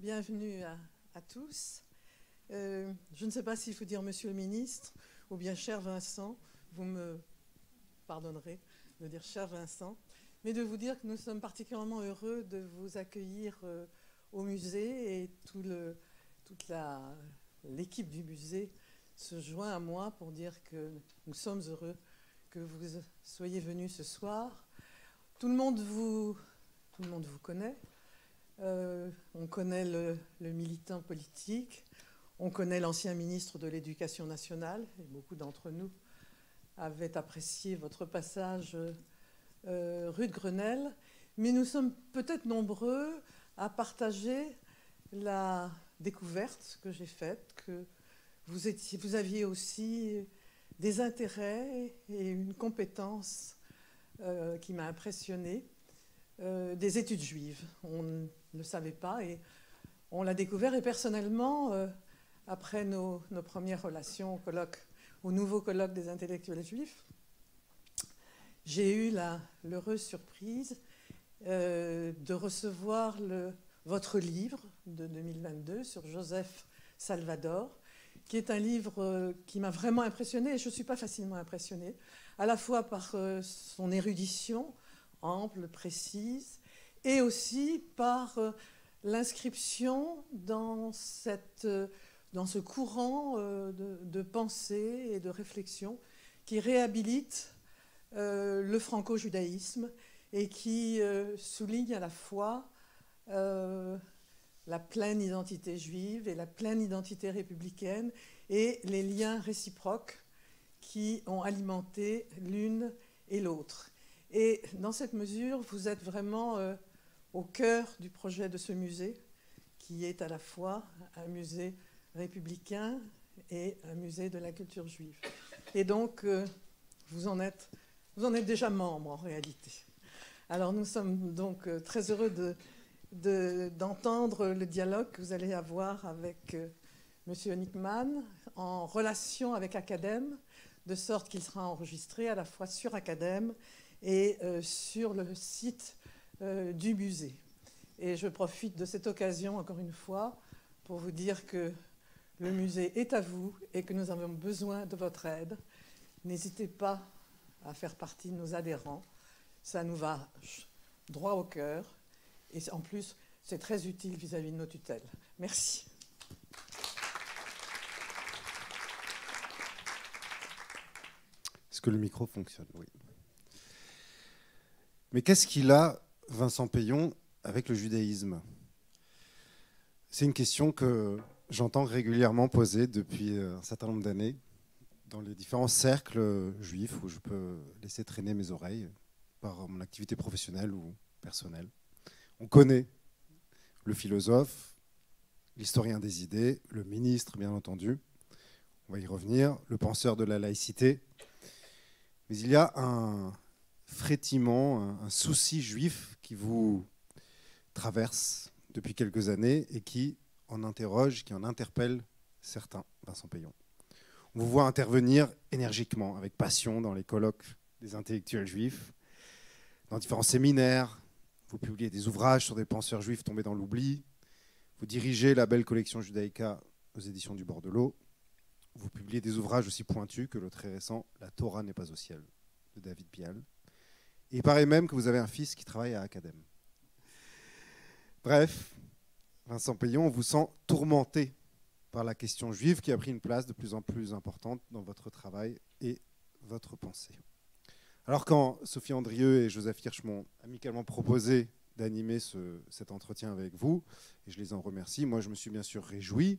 Bienvenue à tous. Je ne sais pas s'il faut dire Monsieur le Ministre ou bien cher Vincent, vous me pardonnerez de dire cher Vincent, mais de vous dire que nous sommes particulièrement heureux de vous accueillir au musée et toute l'équipe du musée se joint à moi pour dire que nous sommes heureux que vous soyez venus ce soir. Tout le monde vous connaît. On connaît le militant politique, on connaît l'ancien ministre de l'Éducation nationale, et beaucoup d'entre nous avaient apprécié votre passage rue de Grenelle, mais nous sommes peut-être nombreux à partager la découverte que j'ai faite, que vous aviez aussi des intérêts et une compétence qui m'a impressionnée. Des études juives. On ne le savait pas et on l'a découvert. Et personnellement, après nos premières relations au nouveau colloque des intellectuels juifs, j'ai eu l'heureuse surprise de recevoir votre livre de 2022 sur Joseph Salvador, qui est un livre qui m'a vraiment impressionnée. Et je ne suis pas facilement impressionnée, à la fois par son érudition, ample, précise, et aussi par l'inscription dans ce courant de pensée et de réflexion qui réhabilite le franco-judaïsme et qui souligne à la fois la pleine identité juive et la pleine identité républicaine et les liens réciproques qui ont alimenté l'une et l'autre. Et dans cette mesure, vous êtes vraiment au cœur du projet de ce musée, qui est à la fois un musée républicain et un musée de la culture juive. Et donc, vous en êtes déjà membre en réalité. Alors nous sommes donc très heureux d'entendre le dialogue que vous allez avoir avec M. Nickman en relation avec Academ, de sorte qu'il sera enregistré à la fois sur Academ et sur le site du musée. Et je profite de cette occasion, encore une fois, pour vous dire que le musée est à vous et que nous avons besoin de votre aide. N'hésitez pas à faire partie de nos adhérents. Ça nous va droit au cœur. Et en plus, c'est très utile vis-à-vis de nos tutelles. Merci. Est-ce que le micro fonctionne? Oui. Mais qu'est-ce qu'il a, Vincent Peillon, avec le judaïsme? C'est une question que j'entends régulièrement poser depuis un certain nombre d'années dans les différents cercles juifs où je peux laisser traîner mes oreilles par mon activité professionnelle ou personnelle. On connaît le philosophe, l'historien des idées, le ministre, bien entendu. On va y revenir, le penseur de la laïcité. Mais il y a un frétillement, un souci juif qui vous traverse depuis quelques années et qui en interroge, qui en interpelle certains, Vincent Peillon. On vous voit intervenir énergiquement, avec passion, dans les colloques des intellectuels juifs, dans différents séminaires. Vous publiez des ouvrages sur des penseurs juifs tombés dans l'oubli. Vous dirigez la belle collection Judaïka aux éditions du Bordelot. Vous publiez des ouvrages aussi pointus que le très récent « La Torah n'est pas au ciel » de David Bial. Et il paraît même que vous avez un fils qui travaille à Academ. Bref, Vincent Peillon, on vous sent tourmenté par la question juive qui a pris une place de plus en plus importante dans votre travail et votre pensée. Alors quand Sophie Andrieux et Joseph Hirsch m'ont amicalement proposé d'animer cet entretien avec vous, et je les en remercie, moi je me suis bien sûr réjoui.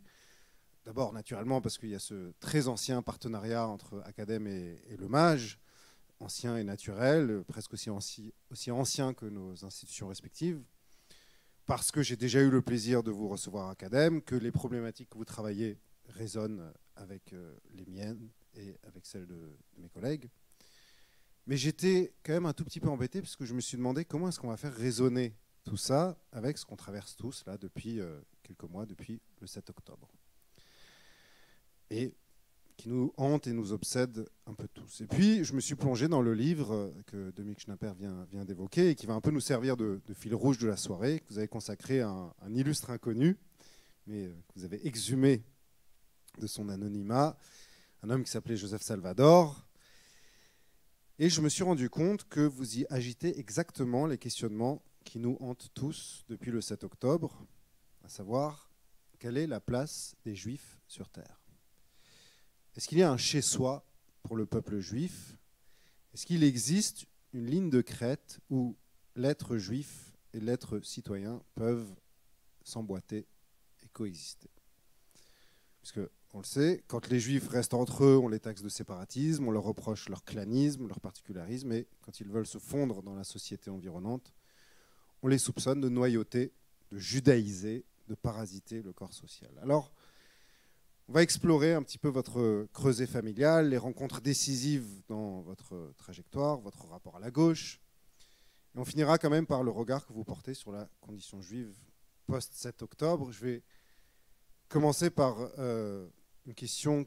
D'abord, naturellement, parce qu'il y a ce très ancien partenariat entre Academ et le MAJ, ancien et naturel, presque aussi ancien que nos institutions respectives, parce que j'ai déjà eu le plaisir de vous recevoir à Academ, que les problématiques que vous travaillez résonnent avec les miennes et avec celles de mes collègues. Mais j'étais quand même un tout petit peu embêté, parce que je me suis demandé comment est-ce qu'on va faire résonner tout ça avec ce qu'on traverse tous là depuis quelques mois, depuis le 7 octobre. Et qui nous hante et nous obsède un peu tous. Et puis, je me suis plongé dans le livre que Dominique Schnapper vient d'évoquer et qui va un peu nous servir de fil rouge de la soirée, que vous avez consacré à un illustre inconnu, mais que vous avez exhumé de son anonymat, un homme qui s'appelait Joseph Salvador. Et je me suis rendu compte que vous y agitez exactement les questionnements qui nous hantent tous depuis le 7 octobre, à savoir, quelle est la place des Juifs sur Terre? Est-ce qu'il y a un chez-soi pour le peuple juif? Est-ce qu'il existe une ligne de crête où l'être juif et l'être citoyen peuvent s'emboîter et coexister? Parce que, on le sait, quand les Juifs restent entre eux, on les taxe de séparatisme, on leur reproche leur clanisme, leur particularisme, et quand ils veulent se fondre dans la société environnante, on les soupçonne de noyauter, de judaïser, de parasiter le corps social. Alors, on va explorer un petit peu votre creuset familial, les rencontres décisives dans votre trajectoire, votre rapport à la gauche. Et on finira quand même par le regard que vous portez sur la condition juive post-7 octobre. Je vais commencer par une question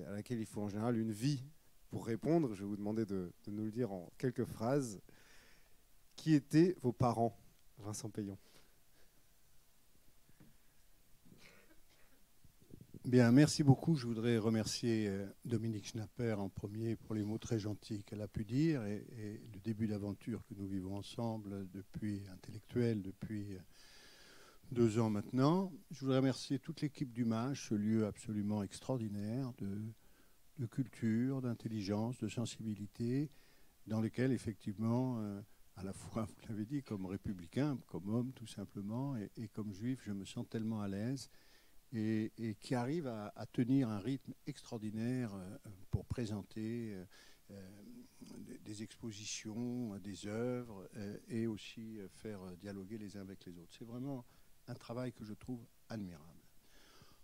à laquelle il faut en général une vie pour répondre. Je vais vous demander de nous le dire en quelques phrases. Qui étaient vos parents, Vincent Peillon? Bien, merci beaucoup. Je voudrais remercier Dominique Schnapper en premier pour les mots très gentils qu'elle a pu dire et le début d'aventure que nous vivons ensemble depuis intellectuel, depuis 2 ans maintenant. Je voudrais remercier toute l'équipe du MAJ, ce lieu absolument extraordinaire de culture, d'intelligence, de sensibilité, dans lequel effectivement, à la fois, vous l'avez dit, comme républicain, comme homme tout simplement, et comme juif, je me sens tellement à l'aise. Et qui arrive à tenir un rythme extraordinaire pour présenter des expositions, des œuvres et aussi faire dialoguer les uns avec les autres. C'est vraiment un travail que je trouve admirable.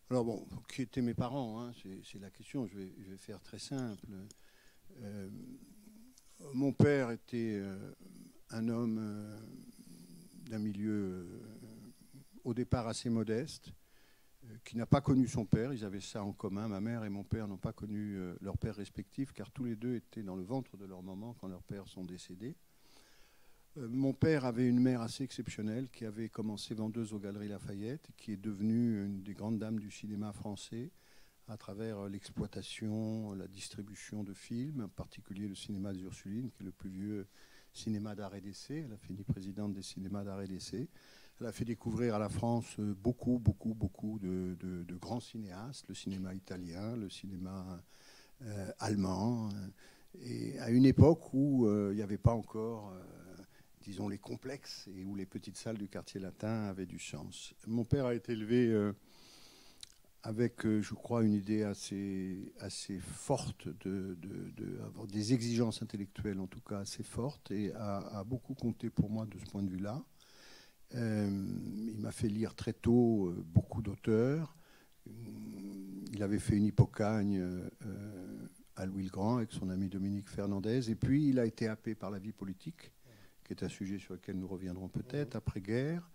Alors bon, qui étaient mes parents, hein, c'est la question, je vais faire très simple. Mon père était un homme d'un milieu au départ assez modeste, qui n'a pas connu son père. Ils avaient ça en commun. Ma mère et mon père n'ont pas connu leurs pères respectifs, car tous les deux étaient dans le ventre de leur maman quand leurs pères sont décédés. Mon père avait une mère assez exceptionnelle qui avait commencé vendeuse aux Galeries Lafayette, qui est devenue une des grandes dames du cinéma français à travers l'exploitation, la distribution de films, en particulier le cinéma des Ursulines, qui est le plus vieux cinéma d'art et d'essai. Elle a fini présidente des cinémas d'art et d'essai. Elle a fait découvrir à la France beaucoup de grands cinéastes, le cinéma italien, le cinéma allemand, et à une époque où il n'y avait pas encore, disons, les complexes et où les petites salles du quartier latin avaient du sens. Mon père a été élevé avec, je crois, une idée assez forte avoir des exigences intellectuelles, en tout cas assez fortes, et a beaucoup compté pour moi de ce point de vue-là. Il m'a fait lire très tôt beaucoup d'auteurs. Il avait fait une hypocagne à Louis le Grand avec son ami Dominique Fernandez. Et puis, il a été happé par la vie politique, qui est un sujet sur lequel nous reviendrons peut-être, après-guerre.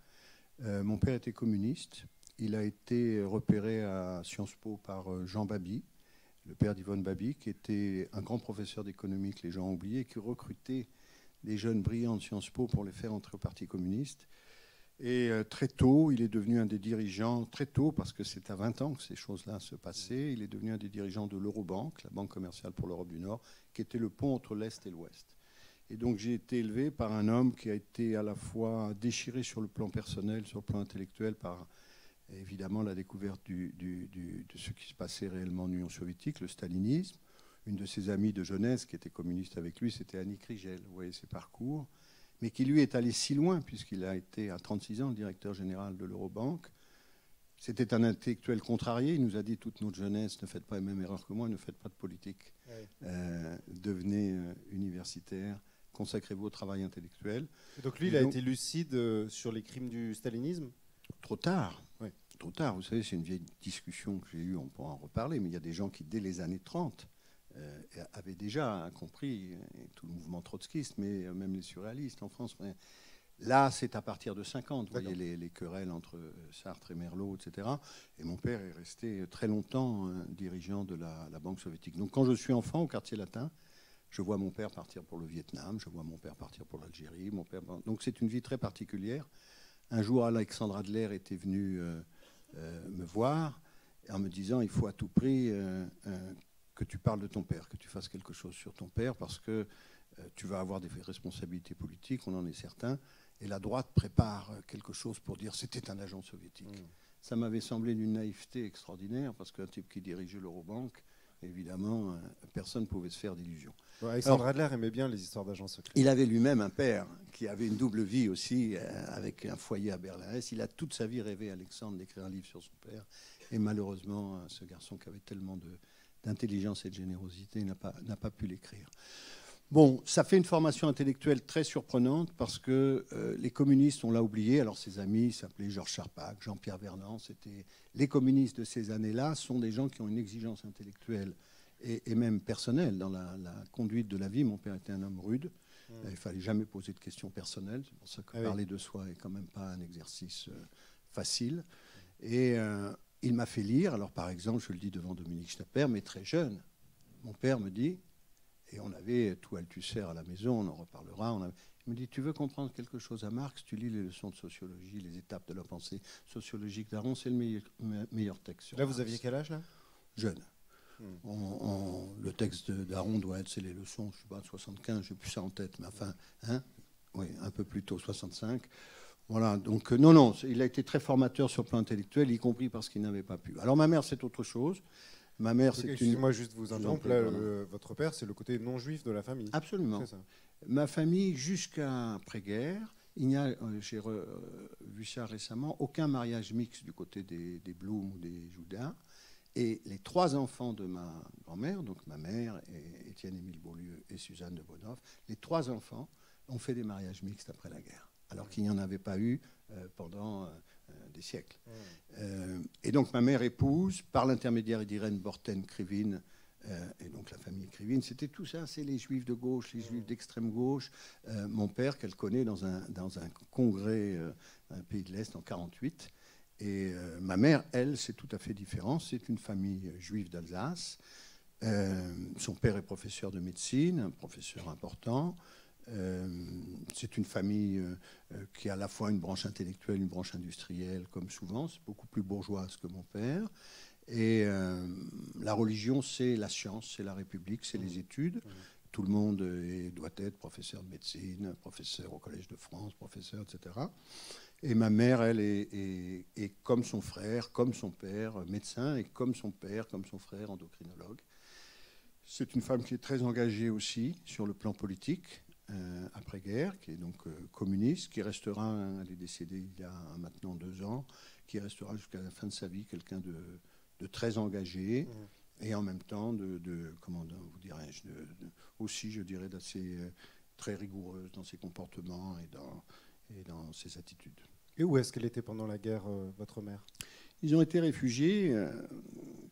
Mon père était communiste. Il a été repéré à Sciences Po par Jean Baby, le père d'Yvonne Baby, qui était un grand professeur d'économie que les gens ont oublié, qui recrutait des jeunes brillants de Sciences Po pour les faire entrer au Parti communiste. Et très tôt, il est devenu un des dirigeants, très tôt, parce que c'est à 20 ans que ces choses-là se passaient, il est devenu un des dirigeants de l'Eurobank, la Banque commerciale pour l'Europe du Nord, qui était le pont entre l'Est et l'Ouest. Et donc j'ai été élevé par un homme qui a été à la fois déchiré sur le plan personnel, sur le plan intellectuel, par évidemment la découverte de ce qui se passait réellement en Union soviétique, le stalinisme. Une de ses amies de jeunesse qui était communiste avec lui, c'était Annie Krigel, vous voyez ses parcours, mais qui lui est allé si loin, puisqu'il a été à 36 ans le directeur général de l'Eurobank. C'était un intellectuel contrarié, il nous a dit toute notre jeunesse, ne faites pas les mêmes erreurs que moi, ne faites pas de politique, devenez universitaire, consacrez-vous au travail intellectuel. Et donc lui, il a été lucide sur les crimes du stalinisme? Trop tard, oui. Trop tard. Vous savez, c'est une vieille discussion que j'ai eue, on pourra en reparler, mais il y a des gens qui, dès les années 30, avaient déjà compris, tout le mouvement trotskiste, mais même les surréalistes en France. Là, c'est à partir de 50, vous voyez, les querelles entre Sartre et Merleau, etc. Et mon père est resté très longtemps dirigeant de la Banque soviétique. Donc quand je suis enfant au quartier latin, je vois mon père partir pour le Vietnam, je vois mon père partir pour l'Algérie. Donc c'est une vie très particulière. Un jour, Alexandre Adler était venu me me voir en me disant il faut à tout prix que tu parles de ton père, que tu fasses quelque chose sur ton père, parce que tu vas avoir des responsabilités politiques, on en est certain, et la droite prépare quelque chose pour dire c'était un agent soviétique. Ça m'avait semblé d'une naïveté extraordinaire, parce qu'un type qui dirigeait l'Eurobank, évidemment, personne ne pouvait se faire d'illusions. Bon, Alexandre Adler aimait bien les histoires d'agents secrets. Il avait lui-même un père qui avait une double vie aussi, avec un foyer à Berlin-Est. Il a toute sa vie rêvé, Alexandre, d'écrire un livre sur son père. Et malheureusement, ce garçon qui avait tellement d'intelligence et de générosité n'a pas pu l'écrire. Bon, ça fait une formation intellectuelle très surprenante parce que les communistes, on l'a oublié. Alors ses amis s'appelaient Georges Charpak, Jean-Pierre Vernant. Les communistes de ces années-là sont des gens qui ont une exigence intellectuelle et même personnelle dans la conduite de la vie. Mon père était un homme rude. Il ne fallait jamais poser de questions personnelles. C'est pour ça que parler de soi n'est quand même pas un exercice facile. Et il m'a fait lire. Alors par exemple, je le dis devant Dominique Schnapper, mais très jeune. Mon père me dit... Et on avait tout Althusser à la maison, on en reparlera. Il me dit, tu veux comprendre quelque chose à Marx, tu lis les leçons de sociologie, les étapes de la pensée sociologique d'Aron, c'est le meilleur texte sur Là, Marx. vous aviez quel âge, là? Jeune. Le texte d'Aron doit être, c'est les leçons, je ne sais pas, de 75, je n'ai plus ça en tête, mais enfin, oui, un peu plus tôt, 65. Voilà, donc non, il a été très formateur sur le plan intellectuel, y compris parce qu'il n'avait pas pu. Alors ma mère, c'est autre chose. Ma mère, c'est Excusez-moi juste vous interrompre. Là, votre père, c'est le côté non juif de la famille. Absolument. C'est ça. Ma famille, jusqu'à après-guerre, il n'y a, j'ai vu ça récemment, aucun mariage mixte du côté des Blum ou des Judas. Et les 3 enfants de ma grand-mère, donc ma mère, et Étienne-Émile Beaulieu et Suzanne de Bonhoff, les 3 enfants ont fait des mariages mixtes après la guerre, alors qu'il n'y en avait pas eu pendant... des siècles. Et donc ma mère épouse, par l'intermédiaire d'Irène Borten-Krivine, et donc la famille Krivine, c'était tout ça, c'est les juifs de gauche, les juifs d'extrême gauche. Mon père, qu'elle connaît dans un congrès, un pays de l'Est en 1948. Et ma mère, elle, c'est tout à fait différent. C'est une famille juive d'Alsace. Son père est professeur de médecine, un professeur important. C'est une famille qui a à la fois une branche intellectuelle, une branche industrielle, comme souvent. C'est beaucoup plus bourgeoise que mon père. Et la religion, c'est la science, c'est la République, c'est les études. Tout le monde doit être professeur de médecine, professeur au Collège de France, professeur, etc. Et ma mère, elle, est comme son frère, comme son père, médecin, et comme son père, comme son frère, endocrinologue. C'est une femme qui est très engagée aussi sur le plan politique. Après-guerre, qui est donc communiste, qui restera, elle est décédée il y a maintenant 2 ans, qui restera jusqu'à la fin de sa vie quelqu'un de très engagé et en même temps comment vous dirais-je, aussi, je dirais, d'assez très rigoureuse dans ses comportements et dans ses attitudes. Et où est-ce qu'elle était pendant la guerre, votre mère? Ils ont été réfugiés.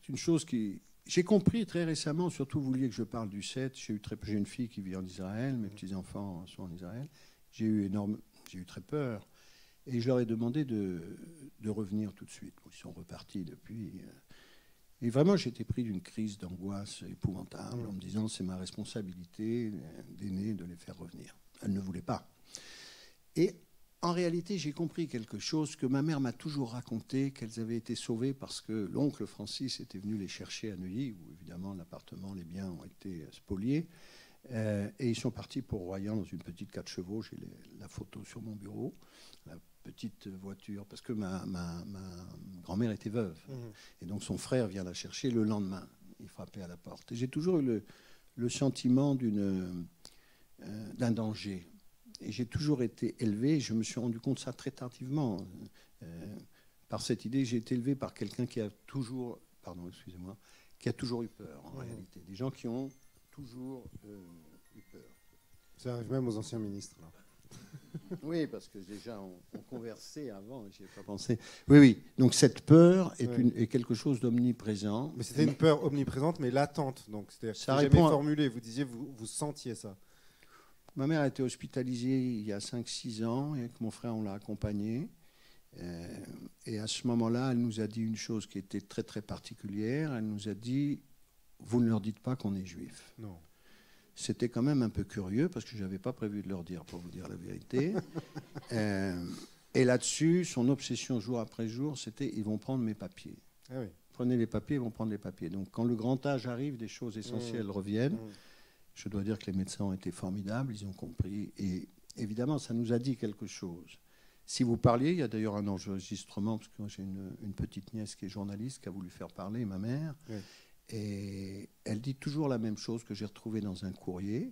C'est une chose qui... J'ai compris très récemment, surtout vous vouliez que je parle du 7, j'ai une fille qui vit en Israël, mes petits-enfants sont en Israël, j'ai eu très peur, et je leur ai demandé de revenir tout de suite. Ils sont repartis depuis. Et vraiment, j'étais pris d'une crise d'angoisse épouvantable en me disant c'est ma responsabilité d'aîné de les faire revenir. Elle ne voulait pas. Et en réalité, j'ai compris quelque chose que ma mère m'a toujours raconté, qu'elles avaient été sauvées parce que l'oncle Francis était venu les chercher à Neuilly, où évidemment l'appartement, les biens ont été spoliés. Et ils sont partis pour Royan dans une petite 4 chevaux. J'ai la photo sur mon bureau, la petite voiture, parce que ma grand-mère était veuve. Et donc son frère vient la chercher le lendemain. Il frappait à la porte. Et j'ai toujours eu le sentiment d'un danger. Et j'ai toujours été élevé, je me suis rendu compte de ça très tardivement, par cette idée, j'ai été élevé par quelqu'un qui a toujours, qui a toujours eu peur, en réalité. Des gens qui ont toujours eu peur. Ça arrive même aux anciens ministres, là. Oui, parce que déjà, on conversait avant, je n'y ai pas pensé. Oui. Donc cette peur est quelque chose d'omniprésent. Mais c'était une peur omniprésente, mais latente. Donc c'était jamais formulé. Vous disiez, vous sentiez ça. Ma mère a été hospitalisée il y a 5-6 ans, et avec mon frère, on l'a accompagnée. Et à ce moment-là, elle nous a dit une chose qui était très, très particulière. Elle nous a dit, vous ne leur dites pas qu'on est juif. Non. C'était quand même un peu curieux, parce que je n'avais pas prévu de leur dire, pour vous dire la vérité. Et là-dessus, son obsession jour après jour, c'était ils vont prendre mes papiers. Ah oui. Prenez les papiers, ils vont prendre les papiers. Donc quand le grand âge arrive, des choses essentielles reviennent. Je dois dire que les médecins ont été formidables, ils ont compris. Et évidemment, ça nous a dit quelque chose. Si vous parliez, il y a d'ailleurs un enregistrement, parce que j'ai une petite nièce qui est journaliste, qui a voulu faire parler ma mère. Oui. Et elle dit toujours la même chose que j'ai retrouvée dans un courrier.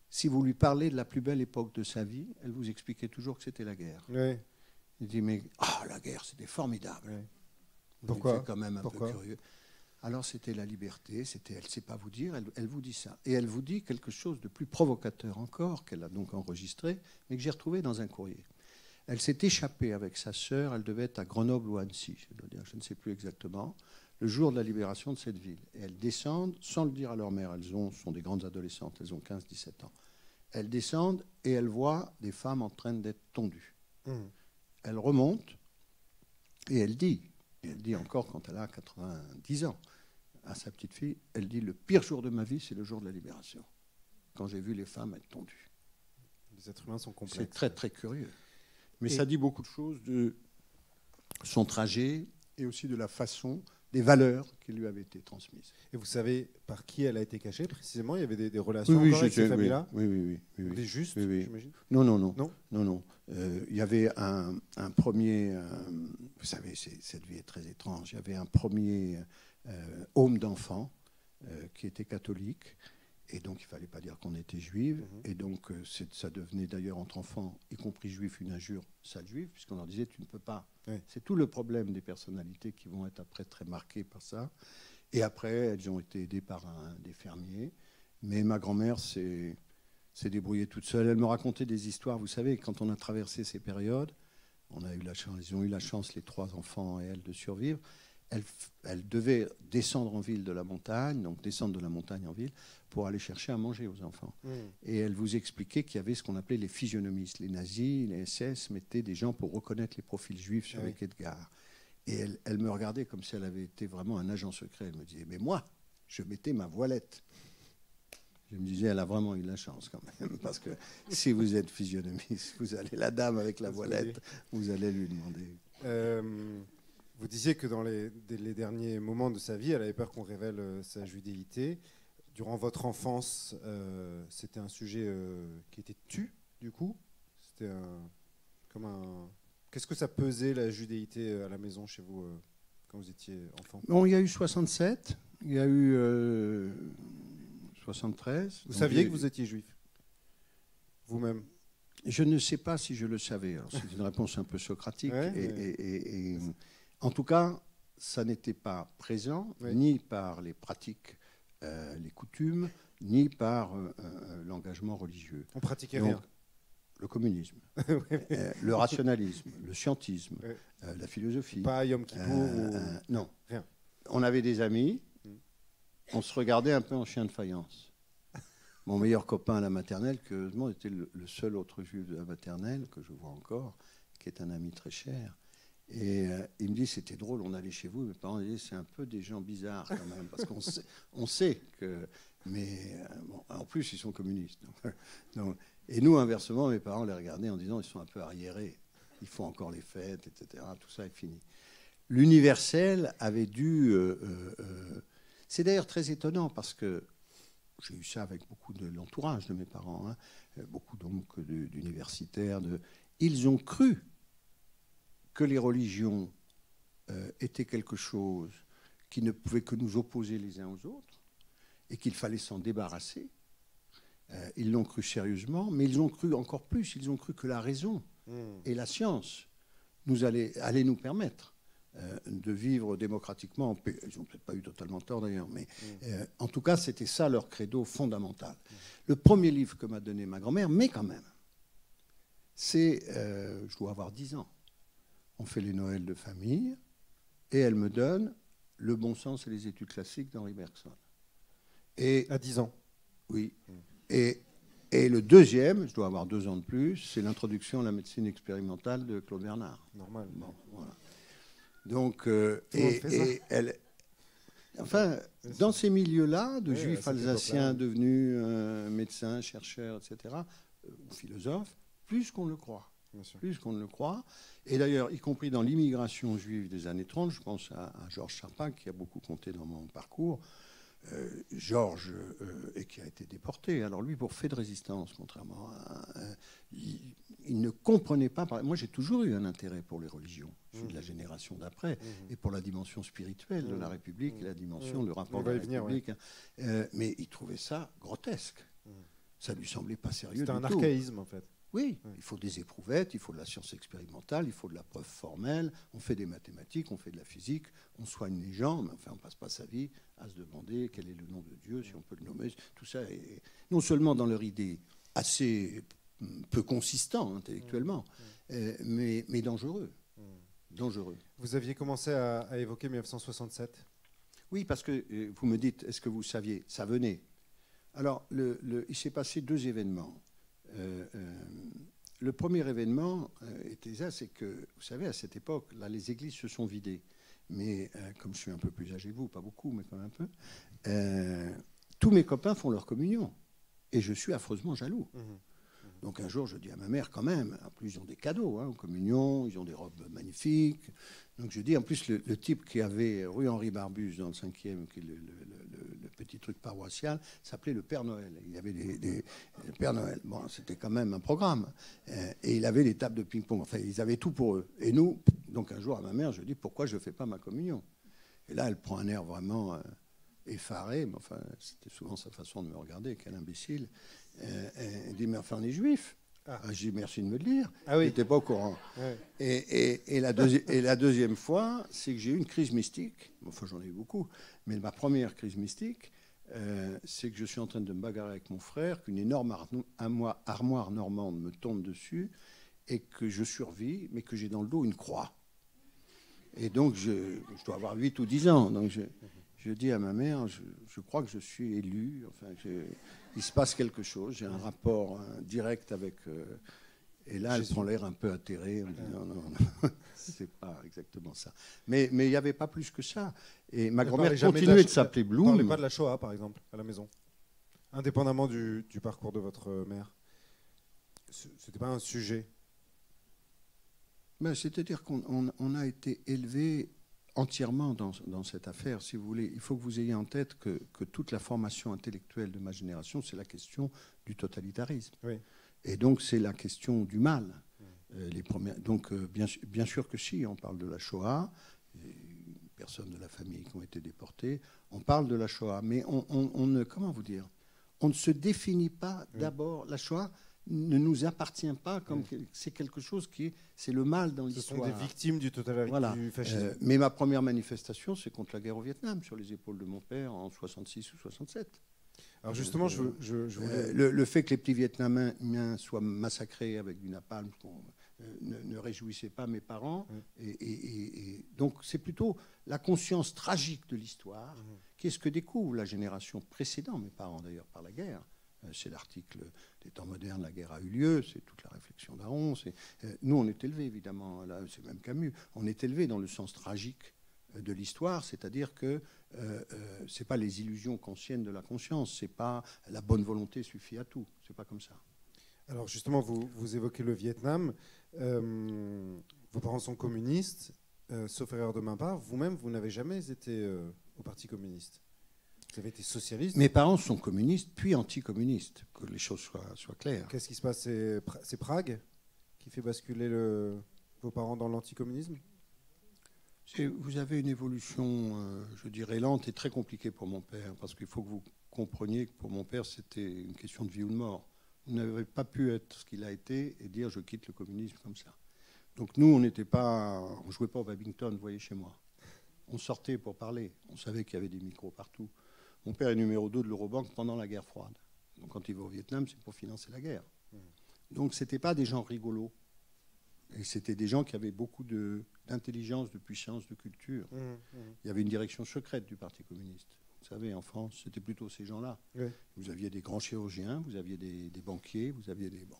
Si vous lui parlez de la plus belle époque de sa vie, elle vous expliquait toujours que c'était la guerre. Oui. Il dit, mais la guerre, c'était formidable. Oui. Pourquoi ? C'est quand même un peu curieux. Alors, c'était la liberté, elle ne sait pas vous dire, elle vous dit ça. Et elle vous dit quelque chose de plus provocateur encore, qu'elle a donc enregistré, mais que j'ai retrouvé dans un courrier. Elle s'est échappée avec sa sœur, elle devait être à Grenoble ou Annecy, je dois dire, je ne sais plus exactement, le jour de la libération de cette ville. Et elles descendent, sans le dire à leur mère, elles sont des grandes adolescentes, elles ont 15-17 ans. Elles descendent et elles voient des femmes en train d'être tondues. Elle remonte et elle dit encore quand elle a 90 ans, à sa petite fille, elle dit, le pire jour de ma vie, c'est le jour de la libération, quand j'ai vu les femmes être tondues. Les êtres humains sont complexes. C'est très, très curieux. Mais ça dit beaucoup de choses de son trajet et aussi de la façon, des valeurs qui lui avaient été transmises. Et vous savez par qui elle a été cachée précisément ? Il y avait des relations avec ces familles-là ? Oui. Des justes, j'imagine ? Non. Il y avait un premier... vous savez, cette vie est très étrange. Il y avait un premier homme d'enfant qui était catholique. Et donc, il ne fallait pas dire qu'on était juif. Et donc, ça devenait d'ailleurs entre enfants, y compris juifs, une injure sale juif, puisqu'on leur disait, tu ne peux pas. Oui. C'est tout le problème des personnalités qui vont être après très marquées par ça. Et après, elles ont été aidées par des fermiers. Mais ma grand-mère s'est débrouillée toute seule. Elle me racontait des histoires. Vous savez, quand on a traversé ces périodes, ils ont eu la chance, les 3 enfants et elle, de survivre. Elle devait descendre en ville de la montagne, donc descendre de la montagne en ville, pour aller chercher à manger aux enfants. Et elle vous expliquait qu'il y avait ce qu'on appelait les physionomistes. Les nazis, les SS mettaient des gens pour reconnaître les profils juifs sur les quais de gare. Et elle me regardait comme si elle avait été vraiment un agent secret. Elle me disait, mais moi, je mettais ma voilette. Je me disais, elle a vraiment eu la chance quand même, parce que si vous êtes physionomiste, vous allez, la dame avec la voilette, vous allez lui demander... Vous disiez que dans les derniers moments de sa vie, elle avait peur qu'on révèle sa judéité. Durant votre enfance, c'était un sujet qui était tu, du coup ? C'était Qu'est-ce que ça pesait, la judéité, à la maison chez vous, quand vous étiez enfant ? Bon, il y a eu 67, il y a eu 73. Vous saviez que vous étiez juif ? Vous-même ? Je ne sais pas si je le savais. Alors, c'est une réponse un peu socratique. Et en tout cas, ça n'était pas présent, ni par les pratiques, les coutumes, ni par l'engagement religieux. On pratiquait rien. Le communisme, le rationalisme, le scientisme, la philosophie. Pas Yom Kippour non. Rien. On avait des amis, on se regardait un peu en chien de faïence. Mon meilleur copain à la maternelle, qui heureusement était le seul autre juif de la maternelle, que je vois encore, qui est un ami très cher. Et il me dit, c'était drôle, on allait chez vous, mes parents disaient, c'est un peu des gens bizarres quand même, parce qu'on sait que... Mais bon, en plus, ils sont communistes. Donc, et nous, inversement, mes parents les regardaient en disant, ils sont un peu arriérés, ils font encore les fêtes, etc. Tout ça est fini. L'universel avait dû... c'est d'ailleurs très étonnant, parce que j'ai eu ça avec beaucoup de l'entourage de mes parents, hein, beaucoup donc d'universitaires. Ils ont cru que les religions étaient quelque chose qui ne pouvait que nous opposer les uns aux autres et qu'il fallait s'en débarrasser. Ils l'ont cru sérieusement, mais ils ont cru encore plus, ils ont cru que la raison et la science allaient nous permettre de vivre démocratiquement en paix. Ils n'ont peut-être pas eu totalement tort d'ailleurs, mais en tout cas, c'était ça leur credo fondamental. Le premier livre que m'a donné ma grand-mère, mais quand même, c'est, je dois avoir 10 ans, on fait les Noëls de famille, et elle me donne Le bon sens et les études classiques d'Henri Bergson. Et, à 10 ans. Oui. Et le deuxième, je dois avoir 2 ans de plus, c'est l'introduction à la médecine expérimentale de Claude Bernard. Normal. Bon, voilà. Donc, elle... Enfin, dans ces milieux-là, de juifs alsaciens devenus médecins, chercheurs, etc., ou philosophes, plus qu'on le croit. Bien sûr. plus qu'on ne le croit. Et d'ailleurs, y compris dans l'immigration juive des années 30, je pense à Georges Chapin, qui a beaucoup compté dans mon parcours. Georges, et qui a été déporté. Alors lui, pour fait de résistance, contrairement à... il ne comprenait pas... Moi, j'ai toujours eu un intérêt pour les religions. Je suis de la génération d'après. Et pour la dimension spirituelle de la République, et la dimension, le rapport de la République. Mais il trouvait ça grotesque. Ça lui semblait pas sérieux du tout. C'était un archaïsme, en fait. Oui, il faut des éprouvettes, il faut de la science expérimentale, il faut de la preuve formelle, on fait des mathématiques, on fait de la physique, on soigne les gens, mais enfin on ne passe pas sa vie à se demander quel est le nom de Dieu, si on peut le nommer. Tout ça est non seulement dans leur idée assez peu consistant intellectuellement, mais dangereux. Dangereux. Vous aviez commencé à évoquer 1967. Oui, parce que vous me dites, est-ce que vous saviez? Ça venait. Alors, il s'est passé 2 événements. Le premier événement était ça, c'est que, vous savez, à cette époque, là, les églises se sont vidées. Mais comme je suis un peu plus âgé que vous, pas beaucoup, mais quand même un peu, tous mes copains font leur communion. Et je suis affreusement jaloux. Donc un jour, je dis à ma mère, quand même, en plus, ils ont des cadeaux, en communion, ils ont des robes magnifiques. Donc je dis, en plus, le type qui avait rue Henri Barbus dans le 5e, qui est le petit truc paroissial, s'appelait le Père Noël. Il y avait le Père Noël. Bon, c'était quand même un programme. Et il avait des tables de ping-pong. Enfin, ils avaient tout pour eux. Et nous, donc un jour à ma mère, je dis, pourquoi je ne fais pas ma communion? Et là, elle prend un air vraiment effaré. Mais enfin, c'était souvent sa façon de me regarder, quel imbécile. Elle dit, mais enfin, on est juifs. J'ai dit, merci de me le dire. Ah oui. Je n'étais pas au courant. Ouais. Et la deuxième fois, c'est que j'ai eu une crise mystique. Enfin, j'en ai eu beaucoup. Mais ma première crise mystique, c'est que je suis en train de me bagarrer avec mon frère, qu'une énorme armoire normande me tombe dessus et que je survis, mais que j'ai dans le dos une croix. Et donc, je dois avoir 8 ou 10 ans. Donc, je dis à ma mère, je crois que je suis élu. Enfin, il se passe quelque chose. J'ai un rapport direct avec... et là, elle prend l'air un peu atterrée. On dit non, c'est pas exactement ça. Mais il n'y avait pas plus que ça. Et ma grand-mère continuait de s'appeler Bloom. Vous ne parlez pas de la Shoah, par exemple, à la maison, indépendamment du parcours de votre mère. C'était pas un sujet. Ben, c'est-à-dire qu'on a été élevé entièrement dans cette affaire, si vous voulez. Il faut que vous ayez en tête que toute la formation intellectuelle de ma génération, c'est la question du totalitarisme. Oui. Et donc, c'est la question du mal. Donc, bien sûr que si, on parle de la Shoah, personnes de la famille qui ont été déportées, on parle de la Shoah, mais on ne, comment vous dire, on ne se définit pas d'abord. La Shoah ne nous appartient pas comme c'est quelque chose c'est le mal dans l'histoire. Ce sont des victimes du totalitarisme, du fascisme. Mais ma première manifestation, c'est contre la guerre au Vietnam, sur les épaules de mon père en 66 ou 67. Alors justement, je voulais... le fait que les petits Vietnamiens soient massacrés avec du napalm ne réjouissait pas mes parents. Et donc c'est plutôt la conscience tragique de l'histoire qui est ce que découvre la génération précédente, mes parents d'ailleurs, par la guerre. C'est l'article des temps modernes, la guerre a eu lieu, c'est toute la réflexion d'Aron. Nous, on est élevés, évidemment, là, c'est même Camus, on est élevés dans le sens tragique de l'histoire, c'est-à-dire que ce n'est pas les illusions kantiennes de la conscience, c'est pas la bonne volonté suffit à tout, c'est pas comme ça. Alors justement, vous évoquez le Vietnam, vos parents sont communistes, sauf erreur de ma part, vous-même, vous n'avez jamais été au Parti communiste. Vous avez été socialiste. Mes parents sont communistes, puis anticommunistes, que les choses soient claires. Qu'est-ce qui se passe? C'est Prague qui fait basculer vos parents dans l'anticommunisme? Vous avez une évolution, je dirais, lente et très compliquée pour mon père, parce qu'il faut que vous compreniez que pour mon père, c'était une question de vie ou de mort. Vous n'avez pas pu être ce qu'il a été et dire je quitte le communisme comme ça. Donc nous, on ne jouait pas au badminton, vous voyez, chez moi. On sortait pour parler. On savait qu'il y avait des micros partout. Mon père est numéro 2 de l'Eurobank pendant la guerre froide. Donc quand il va au Vietnam, c'est pour financer la guerre. Donc ce n'étaient pas des gens rigolos. Et c'était des gens qui avaient beaucoup d'intelligence, de puissance, de culture. Il y avait une direction secrète du Parti communiste. Vous savez, en France, c'était plutôt ces gens-là. Oui. Vous aviez des grands chirurgiens, vous aviez des banquiers, vous aviez des... Bon.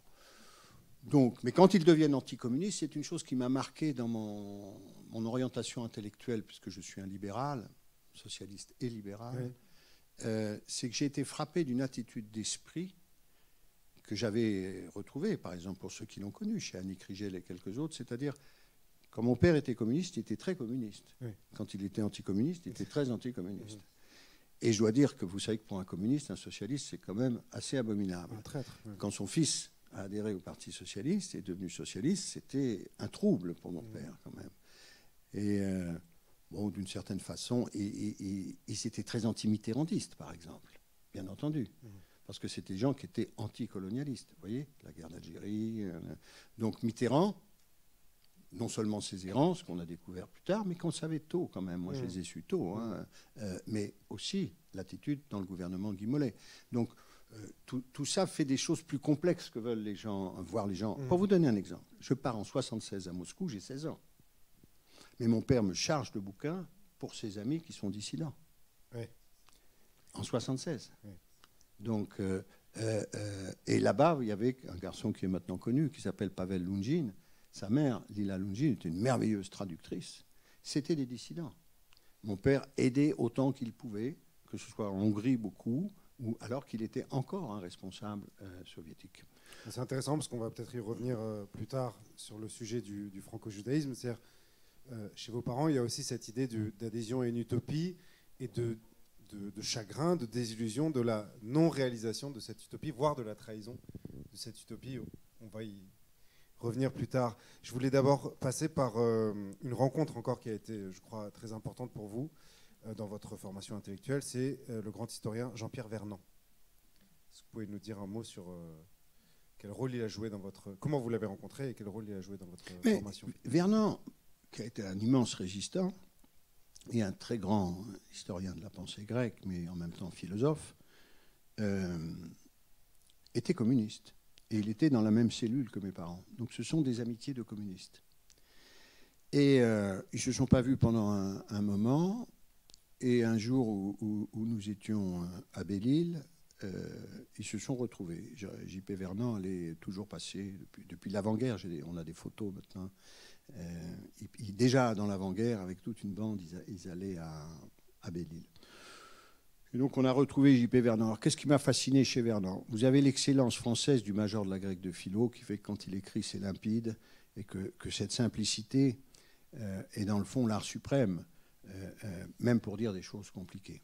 Donc, mais quand ils deviennent anticommunistes, c'est une chose qui m'a marqué dans mon orientation intellectuelle, puisque je suis un libéral, socialiste et libéral. Oui. C'est que j'ai été frappé d'une attitude d'esprit que j'avais retrouvé, par exemple, pour ceux qui l'ont connu, chez Annick Rigel et quelques autres, c'est-à-dire, quand mon père était communiste, il était très communiste. Oui. Quand il était anticommuniste, il était très anticommuniste. Et je dois dire que vous savez que pour un communiste, un socialiste, c'est quand même assez abominable. Un traître. Oui. Quand son fils a adhéré au Parti socialiste et est devenu socialiste, c'était un trouble pour mon père, quand même. Et bon, d'une certaine façon, et c'était très anti-mitterrandiste, par exemple, bien entendu. Parce que c'était des gens qui étaient anticolonialistes. Vous voyez, la guerre d'Algérie. Donc Mitterrand, non seulement ses errances, qu'on a découvert plus tard, mais qu'on savait tôt quand même. Moi, je les ai su tôt. Hein, mais aussi l'attitude dans le gouvernement Guy Mollet. Donc, tout ça fait des choses plus complexes que veulent les gens, voir les gens. Pour vous donner un exemple, je pars en 76 à Moscou, j'ai 16 ans. Mais mon père me charge de bouquins pour ses amis qui sont dissidents. Oui. En 76. Oui. Donc, et là-bas, il y avait un garçon qui est maintenant connu, qui s'appelle Pavel Lounjin. Sa mère, Lila Lounjin, était une merveilleuse traductrice. C'était des dissidents. Mon père aidait autant qu'il pouvait, que ce soit en Hongrie beaucoup, ou alors qu'il était encore un responsable soviétique. C'est intéressant parce qu'on va peut-être y revenir plus tard sur le sujet du franco-judaïsme. C'est-à-dire, chez vos parents, il y a aussi cette idée d'adhésion à une utopie et de chagrin, de désillusion, de la non-réalisation de cette utopie, voire de la trahison de cette utopie. On va y revenir plus tard. Je voulais d'abord passer par une rencontre encore qui a été, je crois, très importante pour vous dans votre formation intellectuelle. C'est le grand historien Jean-Pierre Vernant. Est-ce que vous pouvez nous dire un mot sur quel rôle il a joué dans votre... Comment vous l'avez rencontré et quel rôle il a joué dans votre formation? Vernant, qui a été un immense résistant, et un très grand historien de la pensée grecque, mais en même temps philosophe, était communiste. Et il était dans la même cellule que mes parents. Donc ce sont des amitiés de communistes. Et ils ne se sont pas vus pendant un moment. Et un jour où nous étions à Belle-Île, ils se sont retrouvés. J.P. Vernant allait toujours passer, depuis l'avant-guerre, on a des photos maintenant. Déjà dans l'avant-guerre, avec toute une bande, ils allaient à Belle-Île. Et donc on a retrouvé J.P. Vernant. Alors qu'est-ce qui m'a fasciné chez Vernant? Vous avez l'excellence française du major de la grecque de philo, qui fait que quand il écrit, c'est limpide, et que cette simplicité est dans le fond l'art suprême, même pour dire des choses compliquées.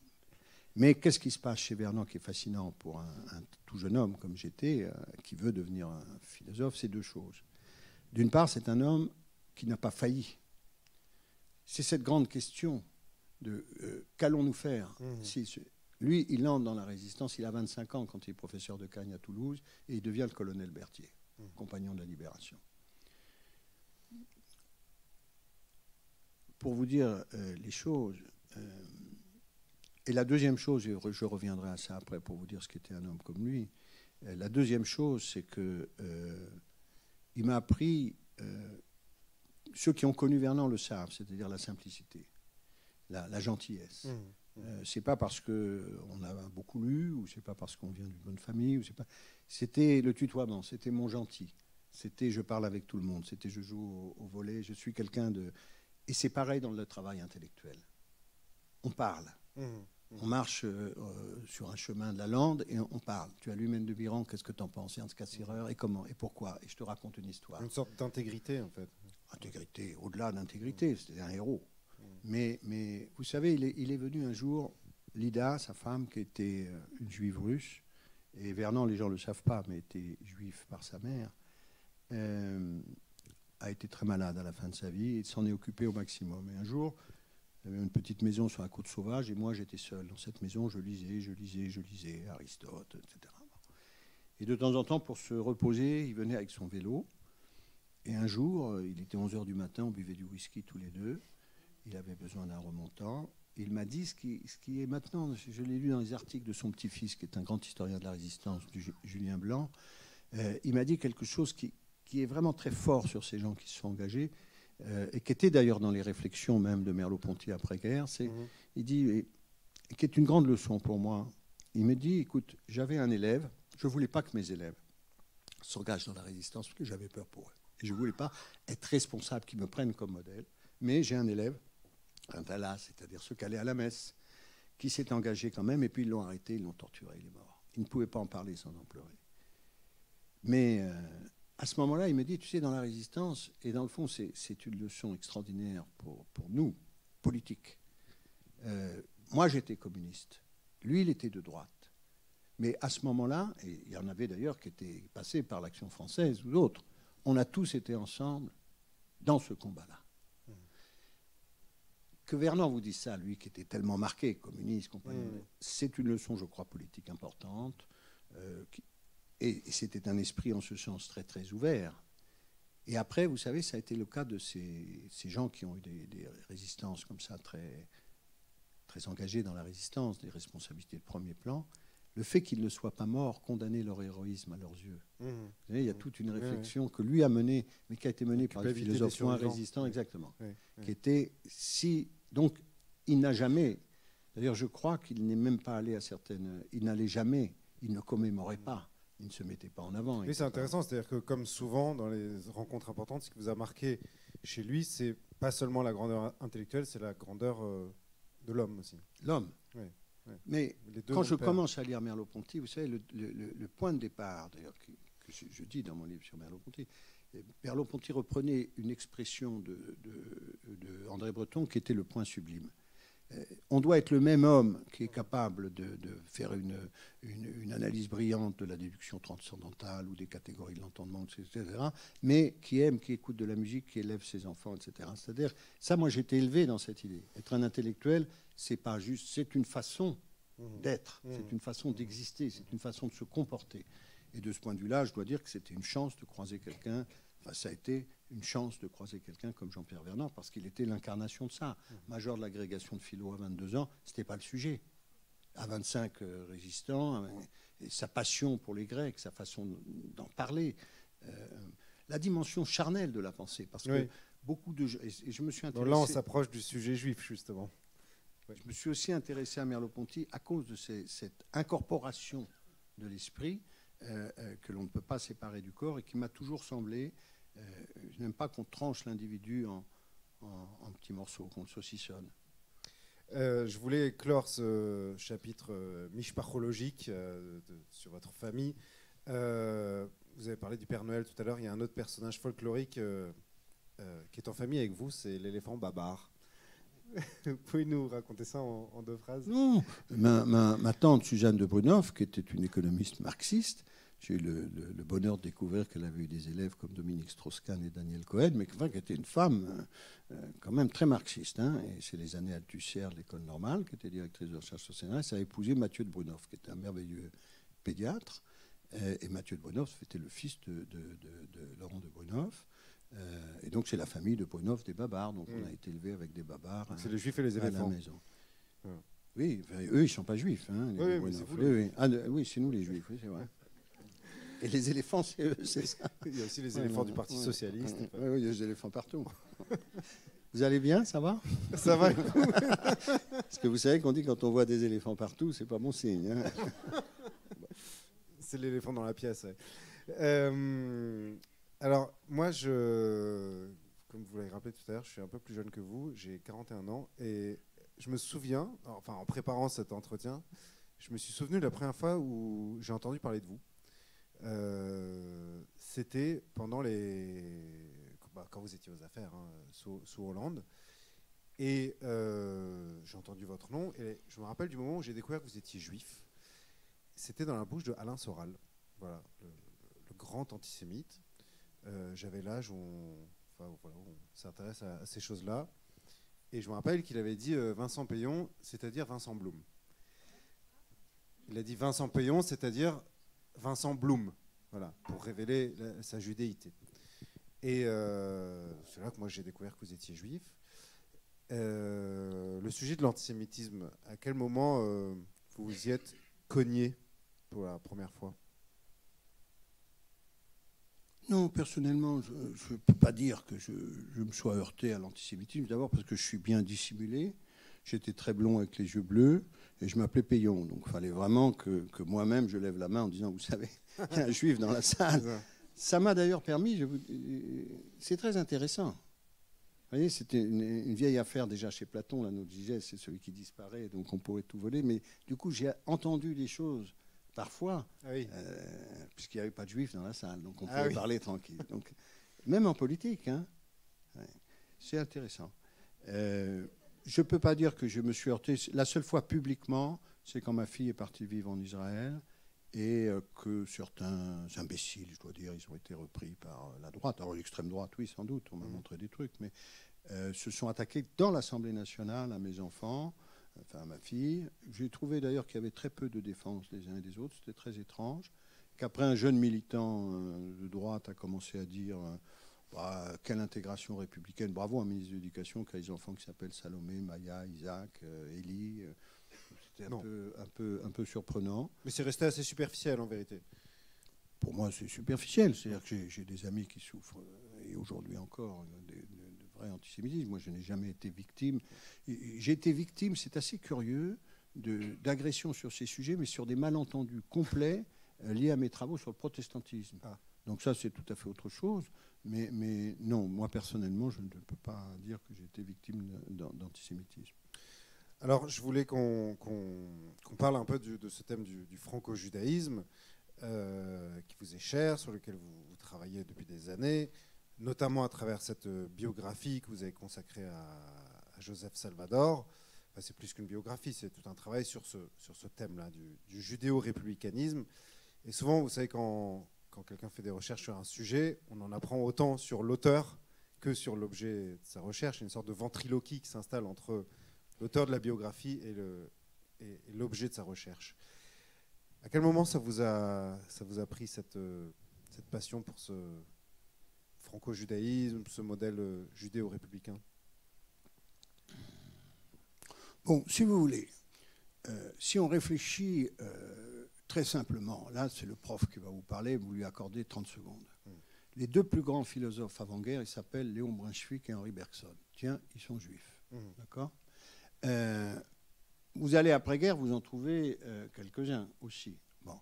Mais qu'est-ce qui se passe chez Vernant qui est fascinant pour un tout jeune homme comme j'étais, qui veut devenir un philosophe? C'est deux choses. D'une part, c'est un homme qui n'a pas failli. C'est cette grande question de qu'allons-nous faire Lui, il entre dans la résistance, il a 25 ans quand il est professeur de Cagne à Toulouse, et il devient le colonel Berthier, compagnon de la Libération. Pour vous dire les choses, et la deuxième chose, et je reviendrai à ça après pour vous dire ce qu'était un homme comme lui, la deuxième chose, c'est que il m'a appris, ceux qui ont connu Vernant le savent, c'est-à-dire la simplicité, la gentillesse. C'est pas parce qu'on a beaucoup lu, ou c'est pas parce qu'on vient d'une bonne famille, ou c'est pas. C'était le tutoiement, c'était mon gentil. C'était je parle avec tout le monde, c'était je joue au volley, je suis quelqu'un de. Et c'est pareil dans le travail intellectuel. On parle. On marche sur un chemin de la lande et on parle. Tu as lu Humaine de Biran, qu'est-ce que tu en penses? Ernst Cassirer, et comment? Et pourquoi? Et je te raconte une histoire. Une sorte d'intégrité, en fait. Intégrité, au-delà d'intégrité, c'était un héros. Mais vous savez, il est venu un jour, Lida, sa femme, qui était une juive russe, et Vernant, les gens ne le savent pas, mais était juif par sa mère, a été très malade à la fin de sa vie et s'en est occupé au maximum. Et un jour, il y avait une petite maison sur la côte sauvage et moi j'étais seul. Dans cette maison, je lisais Aristote, etc. Et de temps en temps, pour se reposer, il venait avec son vélo. Et un jour, il était 11h du matin, on buvait du whisky tous les deux. Il avait besoin d'un remontant. Et il m'a dit ce qui est maintenant, je l'ai lu dans les articles de son petit-fils, qui est un grand historien de la résistance, Julien Blanc. Il m'a dit quelque chose qui est vraiment très fort sur ces gens qui se sont engagés, et qui était d'ailleurs dans les réflexions même de Merleau-Ponty après-guerre. Il dit, et qui est une grande leçon pour moi, il me dit, écoute, j'avais un élève, je ne voulais pas que mes élèves s'engagent dans la résistance parce que j'avais peur pour eux. Et je ne voulais pas être responsable, qu'ils me prennent comme modèle. Mais j'ai un élève, un Talas, c'est-à-dire ceux qui allaient à la messe, qui s'est engagé quand même, et puis ils l'ont arrêté, ils l'ont torturé, il est mort. Il ne pouvait pas en parler sans en pleurer. Mais à ce moment-là, il me dit, tu sais, dans la résistance, et dans le fond, c'est une leçon extraordinaire pour nous, politiques. Moi, j'étais communiste. Lui, il était de droite. Mais à ce moment-là, et il y en avait d'ailleurs qui étaient passés par l'Action française ou d'autres, on a tous été ensemble dans ce combat-là. Que Vernon vous dise ça, lui qui était tellement marqué, communiste, compagnie, c'est une leçon, je crois, politique importante. Et c'était un esprit en ce sens très, très ouvert. Et après, vous savez, ça a été le cas de ces gens qui ont eu des résistances comme ça, très, très engagés dans la résistance, des responsabilités de premier plan. Le fait qu'ils ne soient pas morts condamnait leur héroïsme à leurs yeux. Vous savez, il y a toute une réflexion que lui a menée, mais qui a été menée par le philosophe moins résistant, exactement, qui était si... Donc, il n'a jamais... D'ailleurs, je crois qu'il n'est même pas allé à certaines... Il n'allait jamais, il ne commémorait pas, il ne se mettait pas en avant. Oui, c'est intéressant, c'est-à-dire que comme souvent dans les rencontres importantes, ce qui vous a marqué chez lui, c'est pas seulement la grandeur intellectuelle, c'est la grandeur de l'homme aussi. L'homme. Oui. Mais quand je commence à lire Merleau-Ponty, vous savez, le point de départ, d'ailleurs, que je dis dans mon livre sur Merleau-Ponty, Merleau-Ponty reprenait une expression de André Breton qui était le point sublime. On doit être le même homme qui est capable de faire une analyse brillante de la déduction transcendantale ou des catégories de l'entendement, etc., mais qui aime, qui écoute de la musique, qui élève ses enfants, etc. C'est-à-dire, ça, moi, j'étais élevé dans cette idée. Être un intellectuel, c'est pas juste, c'est une façon d'être, c'est une façon d'exister, c'est une façon de se comporter. Et de ce point de vue-là, je dois dire que c'était une chance de croiser quelqu'un. Enfin, ça a été une chance de croiser quelqu'un comme Jean-Pierre Vernant, parce qu'il était l'incarnation de ça. Major de l'agrégation de philo à 22 ans, c'était pas le sujet. À 25, résistant, et sa passion pour les Grecs, sa façon d'en parler, la dimension charnelle de la pensée, parce que beaucoup de... Et je me suis intéressé... Là, on s'approche du sujet juif, justement. Je me suis aussi intéressé à Merleau-Ponty à cause de cette incorporation de l'esprit que l'on ne peut pas séparer du corps et qui m'a toujours semblé... je n'aime pas qu'on tranche l'individu en petits morceaux, qu'on le saucissonne. Je voulais clore ce chapitre mishpachologique sur votre famille. Vous avez parlé du Père Noël tout à l'heure. Il y a un autre personnage folklorique qui est en famille avec vous, c'est l'éléphant Babar. Vous pouvez nous raconter ça en 2 phrases? Non, ma tante Suzanne de Brunoff, qui était une économiste marxiste, j'ai eu le bonheur de découvrir qu'elle avait eu des élèves comme Dominique Strauss-Kahn et Daniel Cohen, mais qui était une femme quand même très marxiste. Hein, et c'est les années Althusser de l'école normale, qui était directrice de recherche au Sénat. Ça a épousé Mathieu de Brunoff, qui était un merveilleux pédiatre. Et Mathieu de Brunoff était le fils de Laurent de Brunoff. Et donc c'est la famille de Brunoff des Babars. Donc on a été élevé avec des Babars. C'est les Juifs et les éléphants. À la maison. Oui, enfin, eux, ils ne sont pas juifs. Hein, mais c'est vous, oui, c'est nous les juifs, oui, c'est vrai. Et les éléphants, c'est eux, c'est ça. Il y a aussi les éléphants du Parti Socialiste. Oui, il y a des éléphants partout. Vous allez bien, ça va? Ça va. Parce que vous savez qu'on dit quand on voit des éléphants partout, c'est pas bon signe. Hein. C'est l'éléphant dans la pièce. Ouais. Alors, moi, comme vous l'avez rappelé tout à l'heure, je suis un peu plus jeune que vous, j'ai 41 ans, et je me souviens, enfin en préparant cet entretien, je me suis souvenu de la première fois où j'ai entendu parler de vous. C'était pendant quand vous étiez aux affaires, hein, sous Hollande, et j'ai entendu votre nom, et je me rappelle du moment où j'ai découvert que vous étiez juif. C'était dans la bouche de Alain Soral, voilà, le grand antisémite. J'avais l'âge où on s'intéresse à ces choses-là. Et je me rappelle qu'il avait dit Vincent Payon, c'est-à-dire Vincent Blum. Il a dit Vincent Payon, c'est-à-dire Vincent Blum, voilà, pour révéler sa judéité. Et c'est là que moi j'ai découvert que vous étiez juif. Le sujet de l'antisémitisme, à quel moment vous vous y êtes cogné pour la première fois? Non, personnellement, je ne peux pas dire que je me sois heurté à l'antisémitisme. D'abord parce que je suis bien dissimulé. J'étais très blond avec les yeux bleus et je m'appelais Payon. Donc il fallait vraiment que moi-même je lève la main en disant, vous savez, il y a un juif dans la salle. Ça m'a d'ailleurs permis, c'est très intéressant. Vous voyez, c'était une vieille affaire déjà chez Platon. Là, nous disait, c'est celui qui disparaît, donc on pourrait tout voler. Mais du coup, j'ai entendu des choses parfois, Ah oui. puisqu'il n'y avait pas de juifs dans la salle, donc on Ah pouvait oui. parler tranquille. Donc, même en politique, hein. Ouais. C'est intéressant. Je ne peux pas dire que je me suis heurté. La seule fois publiquement, c'est quand ma fille est partie vivre en Israël et que certains imbéciles, je dois dire, ils ont été repris par la droite. Alors l'extrême droite, oui, sans doute, on m'a montré des trucs, mais se sont attaqués dans l'Assemblée nationale à mes enfants, enfin à ma fille. J'ai trouvé d'ailleurs qu'il y avait très peu de défense des uns et des autres. C'était très étrange. Qu'après, un jeune militant de droite a commencé à dire quelle intégration républicaine. Bravo à un ministre de l'Éducation qui a des enfants qui s'appellent Salomé, Maya, Isaac, Élie. C'était un peu surprenant. Mais c'est resté assez superficiel en vérité. Pour moi, c'est superficiel. C'est-à-dire que j'ai des amis qui souffrent, et aujourd'hui encore, de vrai antisémitisme. Moi, je n'ai jamais été victime. J'ai été victime, c'est assez curieux, d'agressions sur ces sujets, mais sur des malentendus complets liés à mes travaux sur le protestantisme. Ah. Donc ça, c'est tout à fait autre chose. Mais non, moi, personnellement, je ne peux pas dire que j'ai été victime d'antisémitisme. Alors, je voulais qu'on parle un peu de ce thème du franco-judaïsme, qui vous est cher, sur lequel vous travaillez depuis des années, notamment à travers cette biographie que vous avez consacrée à Joseph Salvador. Enfin, c'est plus qu'une biographie, c'est tout un travail sur ce thème-là, du judéo-républicanisme. Et souvent, vous savez, quand quelqu'un fait des recherches sur un sujet, on en apprend autant sur l'auteur que sur l'objet de sa recherche. Il y a une sorte de ventriloquie qui s'installe entre l'auteur de la biographie et l'objet de sa recherche. À quel moment ça vous a pris cette passion pour ce franco-judaïsme, ce modèle judéo-républicain? Bon, si vous voulez, si on réfléchit très simplement, là c'est le prof qui va vous parler, vous lui accordez 30 secondes. Les deux plus grands philosophes avant-guerre, ils s'appellent Léon Brunswick et Henri Bergson. Tiens, ils sont juifs. D'accord ? Vous allez après-guerre, vous en trouvez quelques-uns aussi. Bon.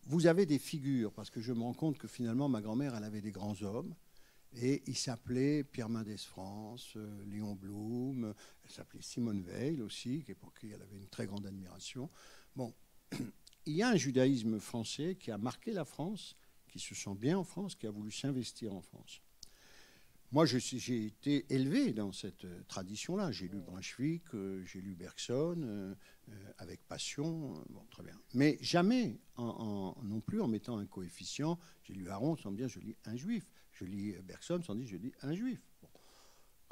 Vous avez des figures, parce que je me rends compte que finalement, ma grand-mère, elle avait des grands hommes, et ils s'appelaient Pierre Mendès France, Léon Blum, elle s'appelait Simone Veil aussi, pour qui elle avait une très grande admiration. Bon, il y a un judaïsme français qui a marqué la France, qui se sent bien en France, qui a voulu s'investir en France. Moi, j'ai été élevé dans cette tradition-là. J'ai lu Brunswick, j'ai lu Bergson, avec passion, bon, très bien. Mais jamais, non plus en mettant un coefficient, j'ai lu Aron sans me dire je lis un juif. Je lis Bergson sans dire je lis un juif. Bon.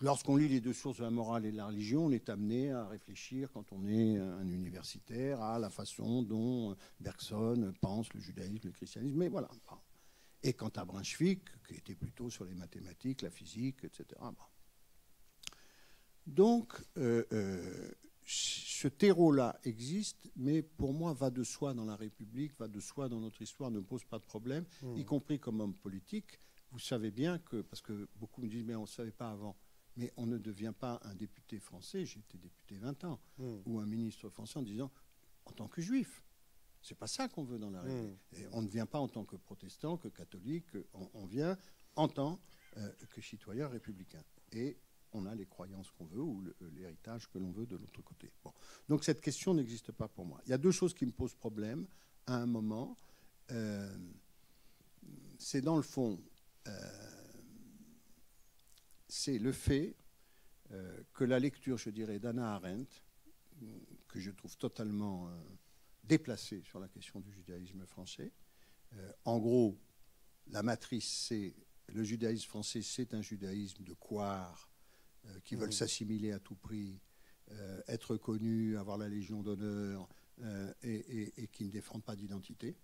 Lorsqu'on lit les deux sources de la morale et de la religion, on est amené à réfléchir, quand on est un universitaire, à la façon dont Bergson pense le judaïsme, le christianisme. Mais voilà. Et quant à Brunswick, qui était plutôt sur les mathématiques, la physique, etc. Bon. Donc, ce terreau-là existe, mais pour moi, va de soi dans la République, va de soi dans notre histoire, ne pose pas de problème, y compris comme homme politique. Vous savez bien que, parce que beaucoup me disent, mais on ne savait pas avant, mais on ne devient pas un député français, j'ai été député 20 ans, ou un ministre français en disant, en tant que juif. C'est pas ça qu'on veut dans la République. Et on ne vient pas en tant que protestant, que catholique, on vient en tant que citoyen républicain. Et on a les croyances qu'on veut ou l'héritage que l'on veut de l'autre côté. Bon. Donc cette question n'existe pas pour moi. Il y a deux choses qui me posent problème à un moment. C'est dans le fond, c'est le fait que la lecture, je dirais, d'Hannah Arendt, que je trouve totalement déplacé sur la question du judaïsme français. En gros, la matrice, c'est le judaïsme français, c'est un judaïsme de couards qui veulent s'assimiler à tout prix, être connus, avoir la Légion d'honneur et qui ne défendent pas d'identité.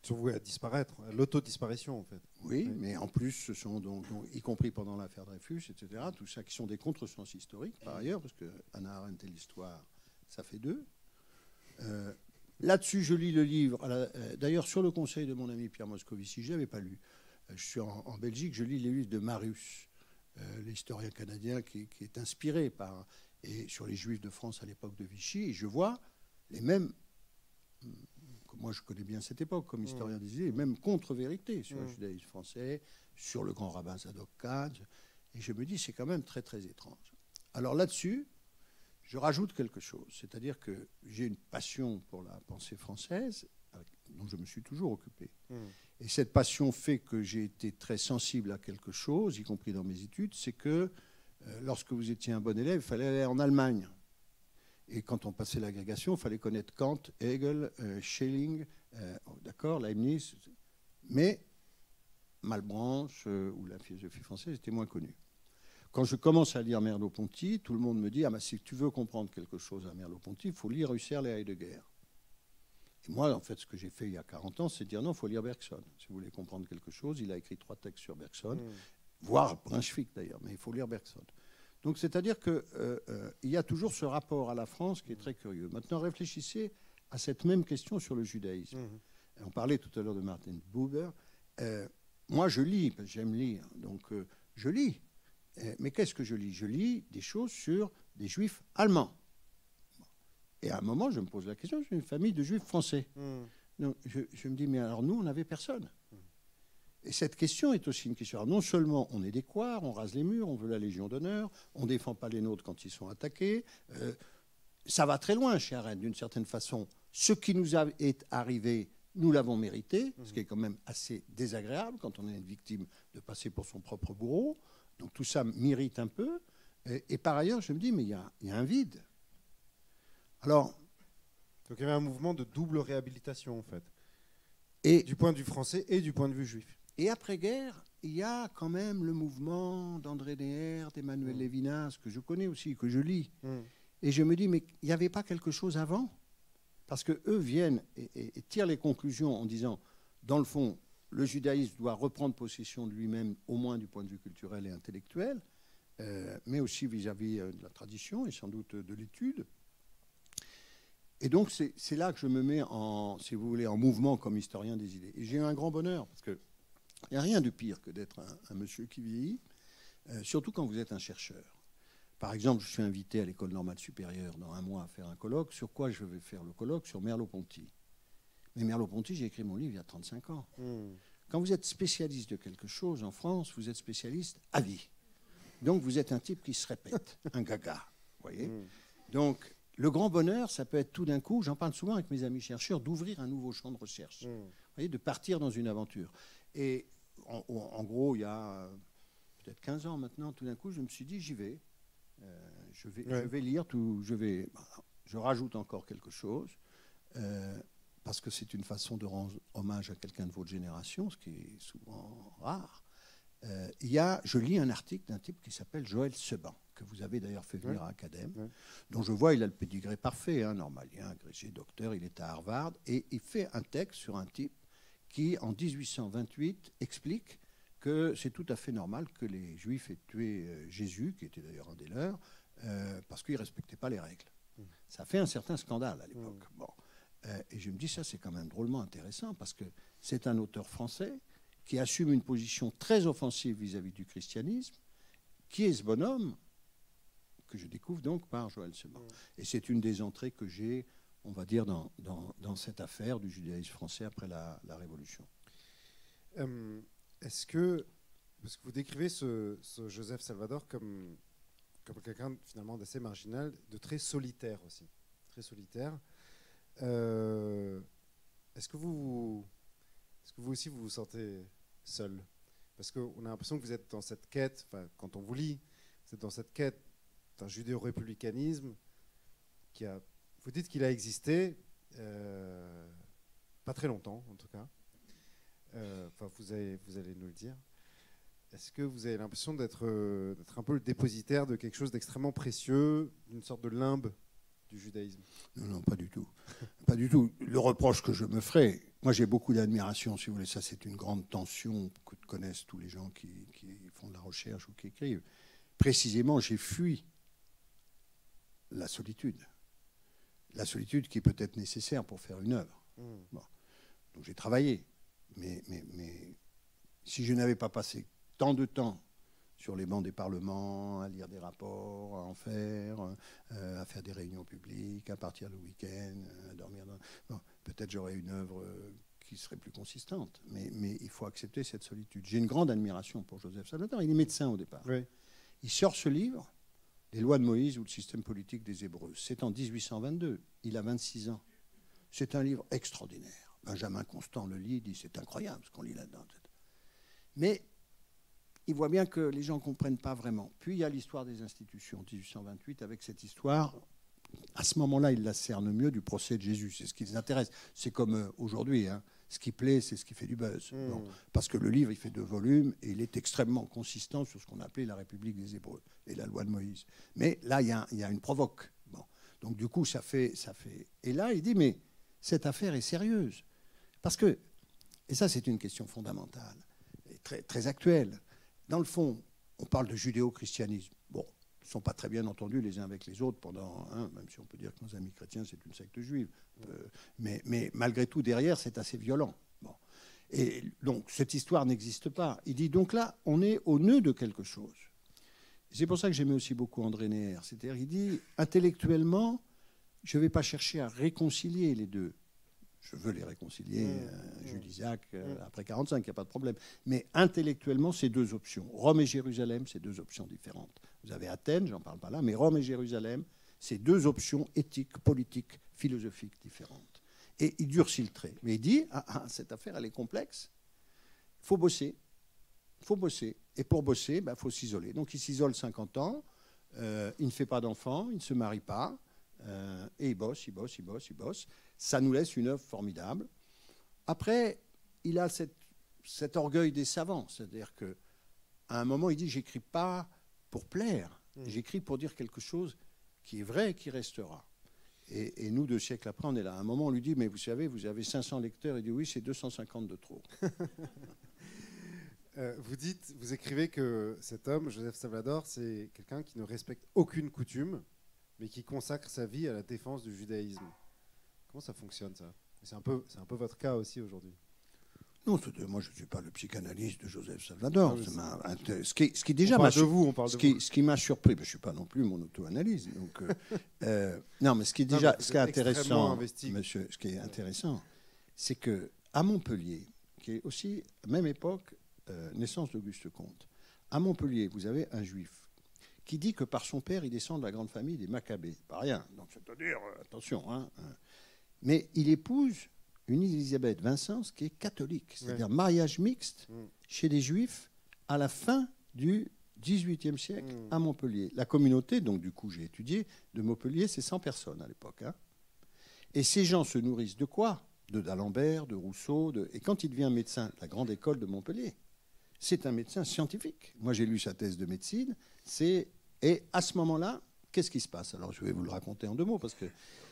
Sont voués à disparaître, à l'autodisparition en fait. Oui, mais en plus, ce sont donc, y compris pendant l'affaire Dreyfus, etc., tout ça qui sont des contresens historiques par ailleurs, parce que Hannah Arendt et l'histoire, ça fait deux. Là-dessus, je lis le livre. D'ailleurs, sur le conseil de mon ami Pierre Moscovici, je ne l'avais pas lu. Je suis en Belgique, je lis les livres de Marius, l'historien canadien qui est inspiré par et sur les Juifs de France à l'époque de Vichy. Et je vois les mêmes, que moi je connais bien cette époque comme historien des idées, les mêmes contre-vérités sur le judaïsme français, sur le grand rabbin Zadok Khan. Et je me dis, c'est quand même très très étrange. Alors là-dessus, Je rajoute quelque chose, c'est-à-dire que j'ai une passion pour la pensée française, dont je me suis toujours occupé. Et cette passion fait que j'ai été très sensible à quelque chose, y compris dans mes études, c'est que lorsque vous étiez un bon élève, il fallait aller en Allemagne. Et quand on passait l'agrégation, il fallait connaître Kant, Hegel, Schelling, d'accord, Leibniz, mais Malebranche ou la philosophie française était moins connue. Quand je commence à lire Merleau-Ponty, tout le monde me dit « Ah, ben, si tu veux comprendre quelque chose à Merleau-Ponty, il faut lire Husserl et Heidegger. » Et moi, en fait, ce que j'ai fait il y a 40 ans, c'est dire « Non, il faut lire Bergson. Si vous voulez comprendre quelque chose, il a écrit 3 textes sur Bergson, voire Brunswick d'ailleurs, mais il faut lire Bergson. » Donc, c'est-à-dire qu'il y a toujours ce rapport à la France qui est très curieux. Maintenant, réfléchissez à cette même question sur le judaïsme. On parlait tout à l'heure de Martin Buber. Moi, je lis, parce que j'aime lire, donc je lis. Mais qu'est-ce que je lis? Je lis des choses sur des juifs allemands. Et à un moment, je me pose la question, j'ai une famille de juifs français. Donc, je me dis, mais alors nous, on n'avait personne. Et cette question est aussi une question. Alors, non seulement on est des couards, on rase les murs, on veut la Légion d'honneur, on ne défend pas les nôtres quand ils sont attaqués. Ça va très loin chez Arendt, d'une certaine façon. Ce qui nous est arrivé, nous l'avons mérité, ce qui est quand même assez désagréable quand on est une victime de passer pour son propre bourreau. Donc tout ça m'irrite un peu. Et par ailleurs, je me dis, mais il y a un vide. Alors, donc il y avait un mouvement de double réhabilitation, en fait. Et du point de vue français et du point de vue juif. Et après-guerre, il y a quand même le mouvement d'André Neher, d'Emmanuel Levinas, que je connais aussi, que je lis. Et je me dis, mais il n'y avait pas quelque chose avant? Parce qu'eux viennent et tirent les conclusions en disant, dans le fond, le judaïsme doit reprendre possession de lui-même, au moins du point de vue culturel et intellectuel, mais aussi vis-à-vis de la tradition et sans doute de l'étude. Et donc, c'est là que je me mets, si vous voulez, en mouvement comme historien des idées. Et j'ai eu un grand bonheur, parce qu'il n'y a rien de pire que d'être un monsieur qui vieillit, surtout quand vous êtes un chercheur. Par exemple, je suis invité à l'École normale supérieure dans un mois à faire un colloque. Sur quoi je vais faire le colloque? Sur Merleau-Ponty. Mais Merleau-Ponty, j'ai écrit mon livre il y a 35 ans. Quand vous êtes spécialiste de quelque chose en France, vous êtes spécialiste à vie. Donc vous êtes un type qui se répète, un gaga. Vous voyez? Donc le grand bonheur, ça peut être tout d'un coup, j'en parle souvent avec mes amis chercheurs, d'ouvrir un nouveau champ de recherche. Vous voyez, de partir dans une aventure. Et en gros, il y a peut-être 15 ans maintenant, tout d'un coup, je me suis dit, j'y vais. Je vais lire tout. Je rajoute encore quelque chose. Parce que c'est une façon de rendre hommage à quelqu'un de votre génération, ce qui est souvent rare. Je lis un article d'un type qui s'appelle Joël Seban, que vous avez d'ailleurs fait venir à Acadème, dont je vois il a le pédigré parfait, normalien, agrégé, docteur, il est à Harvard, et il fait un texte sur un type qui, en 1828, explique que c'est tout à fait normal que les Juifs aient tué Jésus, qui était d'ailleurs un des leurs, parce qu'ils ne respectaient pas les règles. Ça fait un certain scandale à l'époque. Bon. Et je me dis, ça c'est quand même drôlement intéressant, parce que c'est un auteur français qui assume une position très offensive vis-à-vis du christianisme. Qui est ce bonhomme que je découvre donc par Joël Seban. Et c'est une des entrées que j'ai, on va dire, dans cette affaire du judaïsme français après la Révolution. Est-ce que, parce que vous décrivez ce Joseph Salvador comme quelqu'un finalement d'assez marginal, de très solitaire aussi, très solitaire. Est-ce que vous aussi vous sentez seul? Parce qu'on a l'impression que vous êtes dans cette quête, quand on vous lit, vous êtes dans cette quête d'un judéo-républicanisme vous dites qu'il a existé, pas très longtemps en tout cas. Vous allez nous le dire. Est-ce que vous avez l'impression d'être un peu le dépositaire de quelque chose d'extrêmement précieux, d'une sorte de limbe du judaïsme? Non, pas du tout. Pas du tout. Le reproche que je me ferais, moi j'ai beaucoup d'admiration, si vous voulez, ça c'est une grande tension que connaissent tous les gens qui font de la recherche ou qui écrivent. Précisément, j'ai fui la solitude. La solitude qui est peut-être nécessaire pour faire une œuvre. Bon. Donc j'ai travaillé. Mais si je n'avais pas passé tant de temps sur les bancs des parlements, à lire des rapports, à en faire, à faire des réunions publiques, à partir le week-end, à dormir bon, peut-être j'aurais une œuvre qui serait plus consistante. Mais il faut accepter cette solitude. J'ai une grande admiration pour Joseph Salvador. Il est médecin au départ. Oui. Il sort ce livre Les lois de Moïse ou le système politique des Hébreux. C'est en 1822. Il a 26 ans. C'est un livre extraordinaire. Benjamin Constant le lit, il dit c'est incroyable ce qu'on lit là-dedans. Mais il voit bien que les gens ne comprennent pas vraiment. Puis il y a l'histoire des institutions, 1828, avec cette histoire. À ce moment-là, ils la cernent mieux du procès de Jésus. C'est ce qui les intéresse. C'est comme aujourd'hui, hein. Ce qui plaît, c'est ce qui fait du buzz. Bon, parce que le livre, il fait 2 volumes et il est extrêmement consistant sur ce qu'on appelait la République des Hébreux et la loi de Moïse. Mais là, il y a une provoque. Bon. Donc du coup, ça fait... Et là, il dit, mais cette affaire est sérieuse. Parce que, et ça c'est une question fondamentale, et très, très actuelle, dans le fond, on parle de judéo-christianisme. Bon, ils ne sont pas très bien entendus les uns avec les autres pendant, même si on peut dire que nos amis chrétiens, c'est une secte juive. Mais malgré tout, derrière, c'est assez violent. Bon. Et donc, cette histoire n'existe pas. Il dit, donc là, on est au nœud de quelque chose. C'est pour ça que j'aimais aussi beaucoup André Neher. C'est-à-dire, il dit, intellectuellement, je ne vais pas chercher à réconcilier les deux. Je veux les réconcilier, Jules Isaac, après 45, il n'y a pas de problème. Mais intellectuellement, c'est 2 options. Rome et Jérusalem, c'est 2 options différentes. Vous avez Athènes, j'en parle pas là, mais Rome et Jérusalem, c'est 2 options éthiques, politiques, philosophiques différentes. Et il durcit le trait. Mais il dit, cette affaire, elle est complexe. Il faut bosser. Il faut bosser. Et pour bosser, il faut s'isoler. Donc il s'isole 50 ans, il ne fait pas d'enfants, il ne se marie pas, et il bosse. Ça nous laisse une œuvre formidable. Après, il a cet orgueil des savants. C'est-à-dire qu'à un moment, il dit, j'écris pas pour plaire, j'écris pour dire quelque chose qui est vrai et qui restera. Et nous, 2 siècles après, on est là. À un moment, on lui dit, mais vous savez, vous avez 500 lecteurs. Il dit, oui, c'est 250 de trop. Vous écrivez que cet homme, Joseph Salvador, c'est quelqu'un qui ne respecte aucune coutume, mais qui consacre sa vie à la défense du judaïsme. Comment ça fonctionne, ça? C'est un peu votre cas aussi aujourd'hui. Non, moi je ne suis pas le psychanalyste de Joseph Salvador. Ce qui m'a surpris, je ne suis pas non plus mon auto-analyse. Donc, non, mais ce qui est intéressant, monsieur, ce qui est intéressant, c'est qu'à Montpellier, qui est aussi, à même époque, naissance d'Auguste Comte, à Montpellier, vous avez un juif qui dit que par son père, il descend de la grande famille des Maccabées. Pas rien. Donc, c'est-à-dire, attention, hein. Mais il épouse une Élisabeth Vincennes qui est catholique, c'est-à-dire mariage mixte chez des Juifs à la fin du XVIIIe siècle à Montpellier. La communauté, donc du coup j'ai étudié, de Montpellier, c'est 100 personnes à l'époque. Hein. Et ces gens se nourrissent de quoi? D'Alembert, de Rousseau, et quand il devient médecin de la grande école de Montpellier, c'est un médecin scientifique. Moi j'ai lu sa thèse de médecine, et à ce moment-là, qu'est-ce qui se passe? Alors je vais vous le raconter en 2 mots, parce que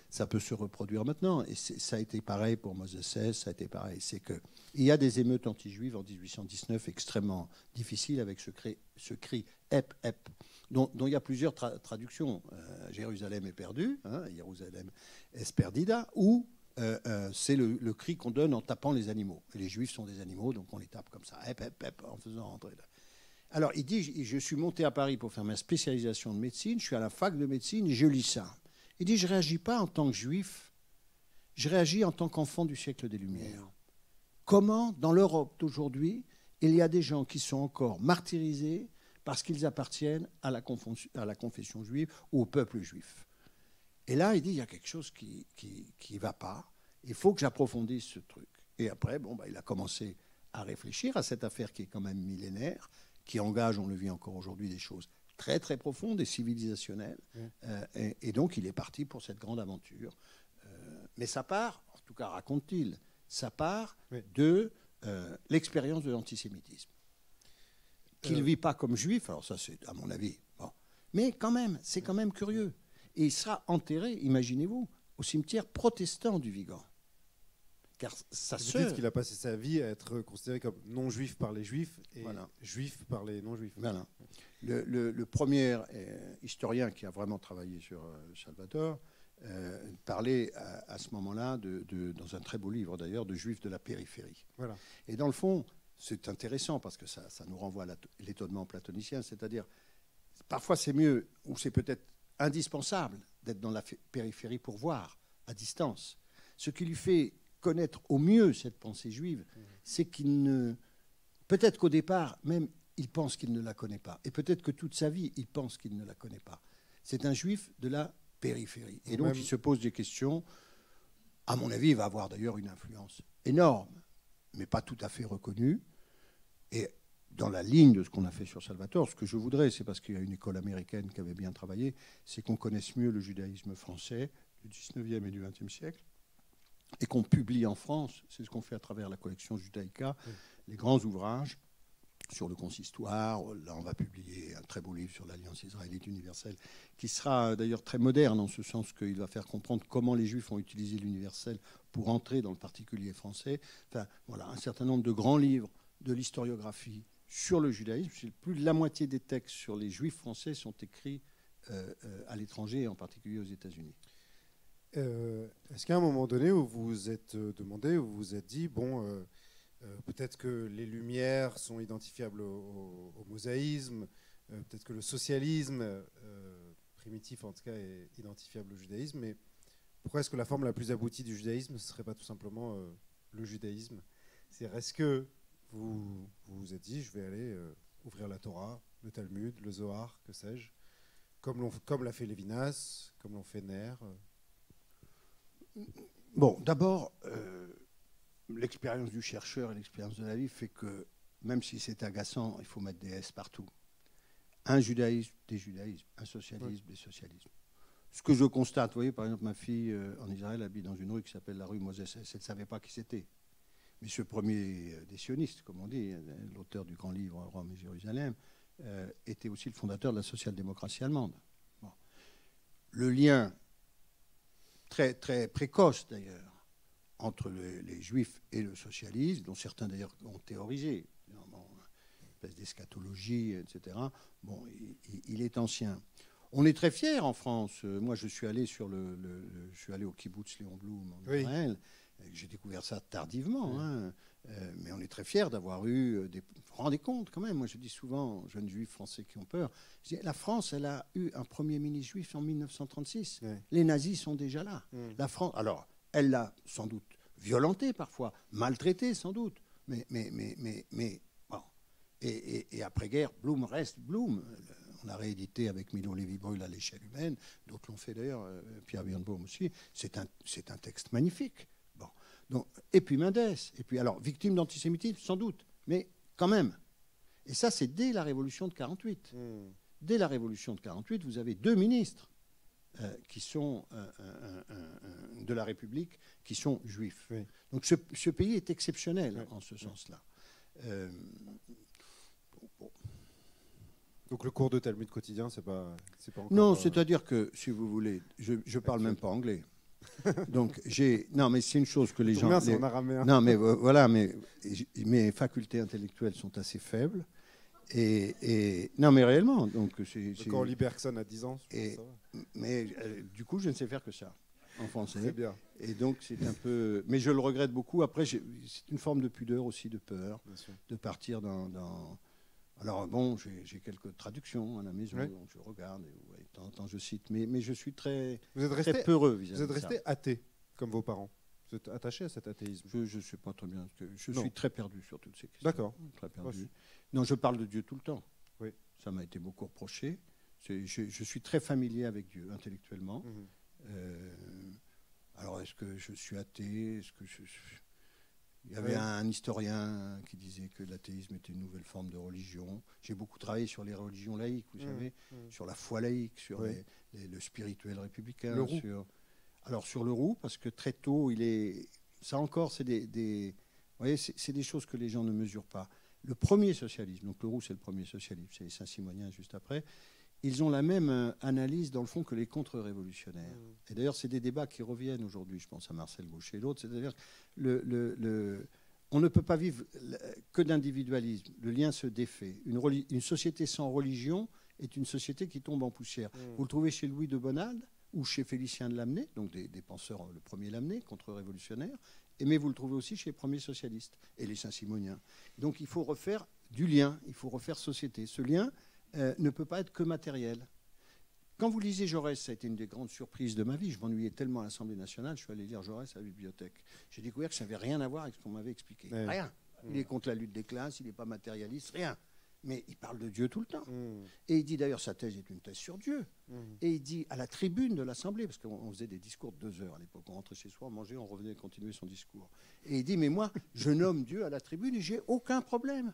ça peut se reproduire maintenant. Et ça a été pareil pour Moses Hess, ça a été pareil. C'est qu'il y a des émeutes anti-juives en 1819 extrêmement difficiles avec ce cri « Hep, hep », dont il y a plusieurs traductions. Jérusalem est perdue, hein, Jérusalem est perdida, ou c'est le cri qu'on donne en tapant les animaux. Et les Juifs sont des animaux, donc on les tape comme ça, « Hep, hep, hep », en faisant rentrer là. Alors, il dit, je suis monté à Paris pour faire ma spécialisation de médecine, je suis à la fac de médecine et je lis ça. Il dit, je ne réagis pas en tant que juif, je réagis en tant qu'enfant du siècle des Lumières. Comment, dans l'Europe d'aujourd'hui, il y a des gens qui sont encore martyrisés parce qu'ils appartiennent à la confession juive ou au peuple juif. Et là, il dit, il y a quelque chose qui ne va pas, il faut que j'approfondisse ce truc. Et après, il a commencé à réfléchir à cette affaire qui est quand même millénaire, qui engage, on le vit encore aujourd'hui, des choses très très profondes et civilisationnelles. Et donc, il est parti pour cette grande aventure. Mais ça part, en tout cas raconte-t-il, ça part de l'expérience de l'antisémitisme. Qu'il ne vit pas comme juif, alors ça c'est à mon avis. Bon. Mais quand même, c'est quand même curieux. Et il sera enterré, imaginez-vous, au cimetière protestant du Vigan. Car sa sœur... Vous dites qu'il a passé sa vie à être considéré comme non-juif par les juifs et juif par les non-juifs. Voilà. Le premier historien qui a vraiment travaillé sur Salvador parlait à ce moment-là, dans un très beau livre d'ailleurs, de juifs de la périphérie. Voilà. Et dans le fond, c'est intéressant parce que ça nous renvoie à l'étonnement platonicien, c'est-à-dire parfois c'est mieux ou c'est peut-être indispensable d'être dans la périphérie pour voir à distance. Ce qui lui fait connaître au mieux cette pensée juive, c'est qu'il ne... Peut-être qu'au départ, même, il pense qu'il ne la connaît pas. Et peut-être que toute sa vie, il pense qu'il ne la connaît pas. C'est un juif de la périphérie. Et donc, Même... il se pose des questions. À mon avis, il va avoir d'ailleurs une influence énorme, mais pas tout à fait reconnue. Et dans la ligne de ce qu'on a fait sur Salvatore, ce que je voudrais, c'est parce qu'il y a une école américaine qui avait bien travaillé, c'est qu'on connaisse mieux le judaïsme français du 19e et du 20e siècle, et qu'on publie en France, c'est ce qu'on fait à travers la collection Judaïka, les grands ouvrages sur le consistoire. Là, on va publier un très beau livre sur l'Alliance israélite universelle, qui sera d'ailleurs très moderne, en ce sens qu'il va faire comprendre comment les Juifs ont utilisé l'universel pour entrer dans le particulier français. Enfin, voilà, un certain nombre de grands livres de l'historiographie sur le judaïsme. Plus de la moitié des textes sur les Juifs français sont écrits à l'étranger, et en particulier aux États-Unis. Est-ce qu'à un moment donné où vous vous êtes demandé, où vous vous êtes dit, bon, peut-être que les Lumières sont identifiables au mosaïsme, peut-être que le socialisme, primitif en tout cas, est identifiable au judaïsme, mais pourquoi est-ce que la forme la plus aboutie du judaïsme, ce ne serait pas tout simplement le judaïsme? Est-ce que vous vous êtes dit, je vais aller ouvrir la Torah, le Talmud, le Zohar, que sais-je, comme l'a fait Lévinas, comme l'ont fait Ner? Bon, d'abord, l'expérience du chercheur et l'expérience de la vie fait que, même si c'est agaçant, il faut mettre des S partout. Un judaïsme, des judaïsmes, un socialisme, des socialismes. Ce que je constate, vous voyez, par exemple, ma fille en Israël habite dans une rue qui s'appelle la rue Moses. Elle ne savait pas qui c'était. Mais ce premier des sionistes, comme on dit, l'auteur du grand livre Rome et Jérusalem, était aussi le fondateur de la social-démocratie allemande. Bon. Le lien très, très précoce, d'ailleurs, entre les juifs et le socialisme, dont certains, d'ailleurs, ont théorisé, une espèce d'eschatologie, etc., bon, il est ancien. On est très fiers en France. Moi, je suis allé je suis allé au kibbutz Léon Blum en Israël. J'ai découvert ça tardivement, hein. Mais on est très fiers d'avoir eu des... Vous vous rendez compte quand même, moi je dis souvent aux jeunes juifs français qui ont peur, je dis, la France, elle a eu un premier ministre juif en 1936. Les nazis sont déjà là. La France, alors, elle l'a sans doute violenté parfois, maltraité sans doute, mais bon. Et après-guerre, Blum reste Blum. On a réédité avec Milo Lévy-Bruhl à l'échelle humaine, d'autres l'ont fait d'ailleurs, Pierre Birnbaum aussi. C'est un texte magnifique. Bon. Donc, et puis Mendès, et puis alors, victime d'antisémitisme, sans doute, mais quand même. Et ça, c'est dès la Révolution de 1948. Dès la Révolution de 1948, vous avez deux ministres qui sont de la République, qui sont juifs. Oui. Donc ce pays est exceptionnel en ce sens-là. Donc le cours de Talmud quotidien, c'est pas encore... Non, c'est-à-dire que, si vous voulez, je parle même pas anglais. Donc non, mais c'est une chose que les gens... En araméen. Non, mais voilà, mais mes facultés intellectuelles sont assez faibles. Et non, mais réellement. Donc quand on lit Bergson à 10 ans, ça va. Mais du coup, je ne sais faire que ça en français. C'est bien. Et donc c'est un peu... Mais je le regrette beaucoup. Après, c'est une forme de pudeur aussi, de peur, de partir dans... Alors bon, j'ai quelques traductions à la maison, donc je regarde et de temps en temps je cite, mais je suis très peureux vis-à-vis de ça. Vous êtes resté athée, comme vos parents. Vous êtes attaché à cet athéisme? Je ne sais pas très bien. Je suis très perdu sur toutes ces questions. D'accord. Très perdu. Non, je parle de Dieu tout le temps. Oui. Ça m'a été beaucoup reproché. Je suis très familier avec Dieu, intellectuellement. Alors, est-ce que je suis athée? Est-ce que Il y avait un historien qui disait que l'athéisme était une nouvelle forme de religion. J'ai beaucoup travaillé sur les religions laïques, vous savez, sur la foi laïque, sur le spirituel républicain. Le Roux. Alors sur le Roux, parce que très tôt, ça encore, c'est vous voyez, c'est des choses que les gens ne mesurent pas. Le premier socialisme, donc le Roux, c'est le premier socialisme, c'est les Saint-Simoniens juste après. Ils ont la même analyse, dans le fond, que les contre-révolutionnaires. Et d'ailleurs, c'est des débats qui reviennent aujourd'hui, je pense à Marcel Gaucher et l'autre. C'est-à-dire on ne peut pas vivre que d'individualisme. Le lien se défait. Une société sans religion est une société qui tombe en poussière. Vous le trouvez chez Louis de Bonald ou chez Félicien de Lamennais, donc des penseurs, le premier Lamennais, contre-révolutionnaire, mais vous le trouvez aussi chez les premiers socialistes et les Saint-Simoniens. Donc il faut refaire du lien, il faut refaire société. Ce lien ne peut pas être que matériel. Quand vous lisez Jaurès, ça a été une des grandes surprises de ma vie. Je m'ennuyais tellement à l'Assemblée nationale, je suis allé lire Jaurès à la bibliothèque. J'ai découvert que ça n'avait rien à voir avec ce qu'on m'avait expliqué. Rien. Il est contre la lutte des classes, il n'est pas matérialiste, rien. mais il parle de Dieu tout le temps. Et il dit, d'ailleurs, sa thèse est une thèse sur Dieu. Et il dit, à la tribune de l'Assemblée, parce qu'on faisait des discours de 2 heures à l'époque, on rentrait chez soi, on mangeait, on revenait continuer son discours. Et il dit, mais moi, je nomme Dieu à la tribune et j'ai aucun problème.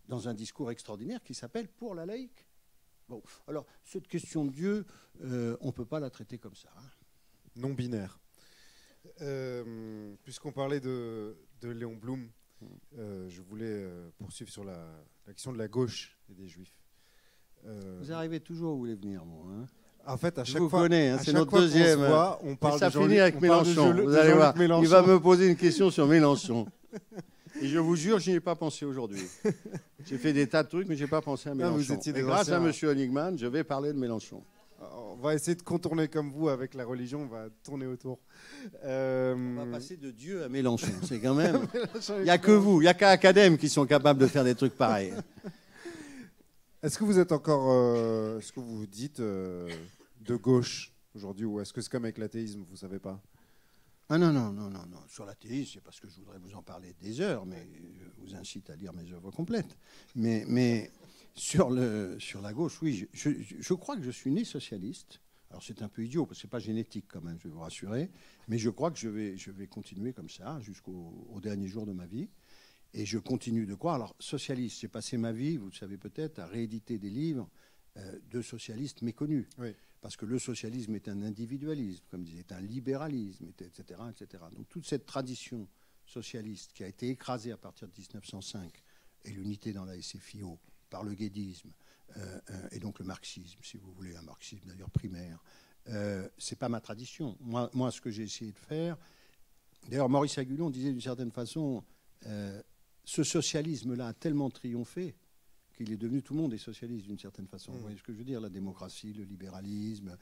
Dans un discours extraordinaire qui s'appelle « Pour la laïque ». Bon, alors, cette question de Dieu, on ne peut pas la traiter comme ça. Hein. Non binaire. Puisqu'on parlait de Léon Blum, je voulais poursuivre sur la question de la gauche et des Juifs. Vous arrivez toujours où vous voulez venir, moi. Hein. En fait, à je chaque vous fois, connais, hein, c'est notre fois deuxième. On se voit, on parle ça de Jean-Luc, finit avec Mélenchon. Vous allez voir, il va me poser une question sur Mélenchon. Et je vous jure, je n'y ai pas pensé aujourd'hui. J'ai fait des tas de trucs, mais je n'ai pas pensé à Mélenchon. Et grâce à M. Honigman, je vais parler de Mélenchon. On va essayer de contourner comme vous avec la religion, on va tourner autour. On va passer de Dieu à Mélenchon, c'est quand même... Il n'y a que vous, il n'y a qu'à Acadème qui sont capables de faire des trucs pareils. Est-ce que vous êtes encore, est-ce que vous vous dites de gauche aujourd'hui, ou est-ce que c'est comme avec l'athéisme, vous ne savez pas? Ah non. Sur l'athéisme, c'est parce que je voudrais vous en parler des heures, mais je vous incite à lire mes œuvres complètes. Mais sur la gauche, oui, je crois que je suis né socialiste. Alors c'est un peu idiot, parce que ce n'est pas génétique quand même, je vais vous rassurer. Mais je crois que je vais continuer comme ça jusqu'au dernier jour de ma vie. Et je continue de croire. Alors socialiste, j'ai passé ma vie, vous le savez peut-être, à rééditer des livres de socialistes méconnus. Oui. Parce que le socialisme est un individualisme, comme disait, est un libéralisme, etc., etc. Donc toute cette tradition socialiste qui a été écrasée à partir de 1905, et l'unité dans la SFIO, par le guédisme, et donc le marxisme, si vous voulez, un marxisme d'ailleurs primaire, c'est pas ma tradition. Moi, ce que j'ai essayé de faire... D'ailleurs, Maurice Agulon disait d'une certaine façon, ce socialisme-là a tellement triomphé qu'il est devenu, tout le monde est socialiste d'une certaine façon. Vous voyez ce que je veux dire? La démocratie, le libéralisme,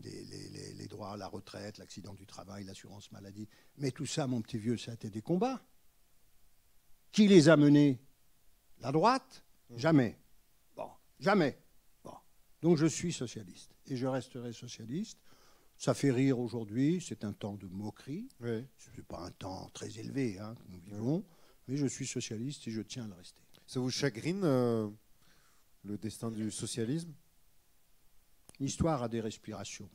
les droits à la retraite, l'accident du travail, l'assurance maladie. Mais tout ça, mon petit vieux, ça a été des combats. Qui les a menés? La droite? Jamais. Bon, jamais. Bon. Donc je suis socialiste et je resterai socialiste. Ça fait rire aujourd'hui, c'est un temps de moquerie. Oui. Ce n'est pas un temps très élevé hein, que nous vivons, mais je suis socialiste et je tiens à le rester. Ça vous chagrine le destin du socialisme? L'histoire a des respirations.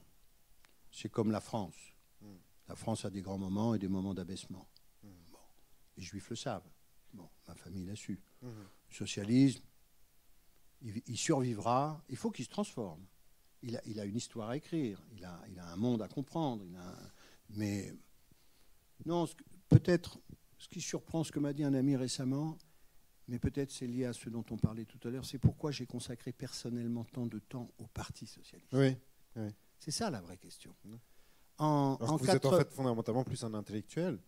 C'est comme la France. La France a des grands moments et des moments d'abaissement. Bon. Les Juifs le savent. Bon, ma famille l'a su. Le socialisme, il survivra. Il faut qu'il se transforme. Il a une histoire à écrire. Il a un monde à comprendre. Mais non, peut-être ce qui surprend, ce que m'a dit un ami récemment, mais peut-être c'est lié à ce dont on parlait tout à l'heure, c'est pourquoi j'ai consacré personnellement tant de temps au Parti socialiste. Oui. C'est ça la vraie question. Vous êtes en fait fondamentalement plus un intellectuel.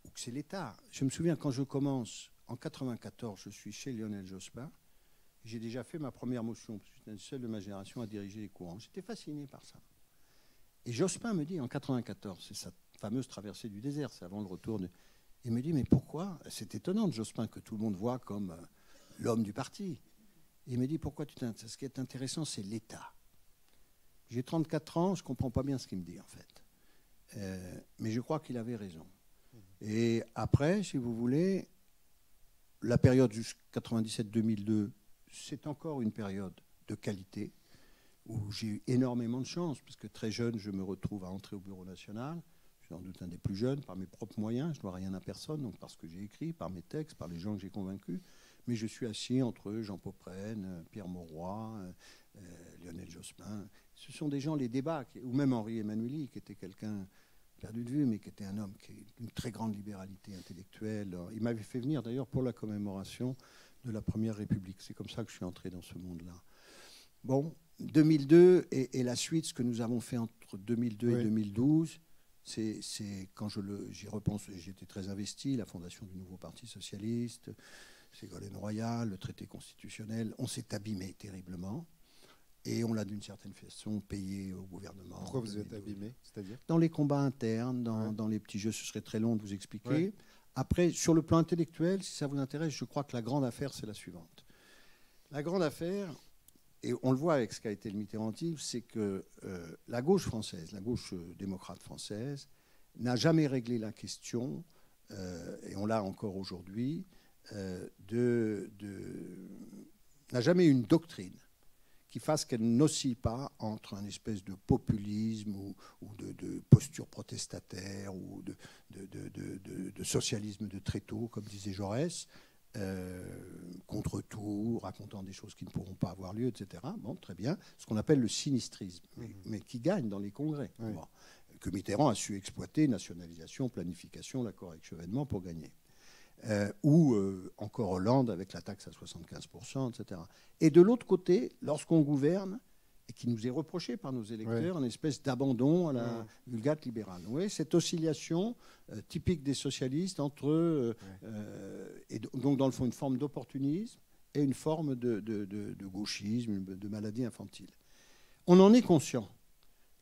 Ou que c'est l'État. Je me souviens quand je commence, en 1994, je suis chez Lionel Jospin. J'ai déjà fait ma première motion, parce que j'étais le seul de ma génération à diriger les courants. J'étais fasciné par ça. Et Jospin me dit, en 1994, c'est sa fameuse traversée du désert, c'est avant le retour de... Il me dit, mais pourquoi? C'est étonnant de Jospin que tout le monde voit comme l'homme du parti. Et il me dit, pourquoi tu t'intéresses? Ce qui est intéressant, c'est l'État. J'ai 34 ans, je ne comprends pas bien ce qu'il me dit, en fait. Mais je crois qu'il avait raison. Et après, si vous voulez, la période jusqu'à 97-2002, c'est encore une période de qualité où j'ai eu énormément de chance, parce que très jeune, je me retrouve à entrer au Bureau national. Je suis sans doute un des plus jeunes, par mes propres moyens. Je ne dois rien à personne, donc par ce que j'ai écrit, par mes textes, par les gens que j'ai convaincus. Mais je suis assis entre Jean Popren, Pierre Mauroy, Lionel Jospin. Ce sont des gens, les débats, ou même Henri Emmanueli, qui était quelqu'un perdu de vue, mais qui était un homme qui a une très grande libéralité intellectuelle. Il m'avait fait venir d'ailleurs pour la commémoration de la Première République. C'est comme ça que je suis entré dans ce monde-là. Bon, 2002 et la suite, ce que nous avons fait entre 2002 et 2012, c'est quand j'y repense, j'étais très investi, la fondation du nouveau Parti socialiste, Ségolène Royal, le traité constitutionnel, on s'est abîmé terriblement. Et on l'a d'une certaine façon payé au gouvernement. Pourquoi vous êtes abîmé, c'est-à-dire? Dans les combats internes, dans les petits jeux, ce serait très long de vous expliquer. Ouais. Après, sur le plan intellectuel, si ça vous intéresse, je crois que la grande affaire, c'est la suivante. La grande affaire, et on le voit avec ce qu'a été le mitterrandisme, c'est que la gauche française, la gauche démocrate française, n'a jamais réglé la question, et on l'a encore aujourd'hui, n'a jamais eu une doctrine qui fasse qu'elle n'oscille pas entre un espèce de populisme ou de posture protestataire ou de socialisme de tréteau, comme disait Jaurès, contre tout, racontant des choses qui ne pourront pas avoir lieu, etc. Bon, très bien. Ce qu'on appelle le sinistrisme, mais qui gagne dans les congrès. Oui. Bon, que Mitterrand a su exploiter, nationalisation, planification, l'accord avec Chevènement pour gagner. Ou encore Hollande avec la taxe à 75%, etc. Et de l'autre côté, lorsqu'on gouverne, et qui nous est reproché par nos électeurs, une espèce d'abandon à la vulgate libérale. Vous voyez, cette oscillation typique des socialistes entre, et donc dans le fond, une forme d'opportunisme et une forme de gauchisme, de maladie infantile. On en est conscient.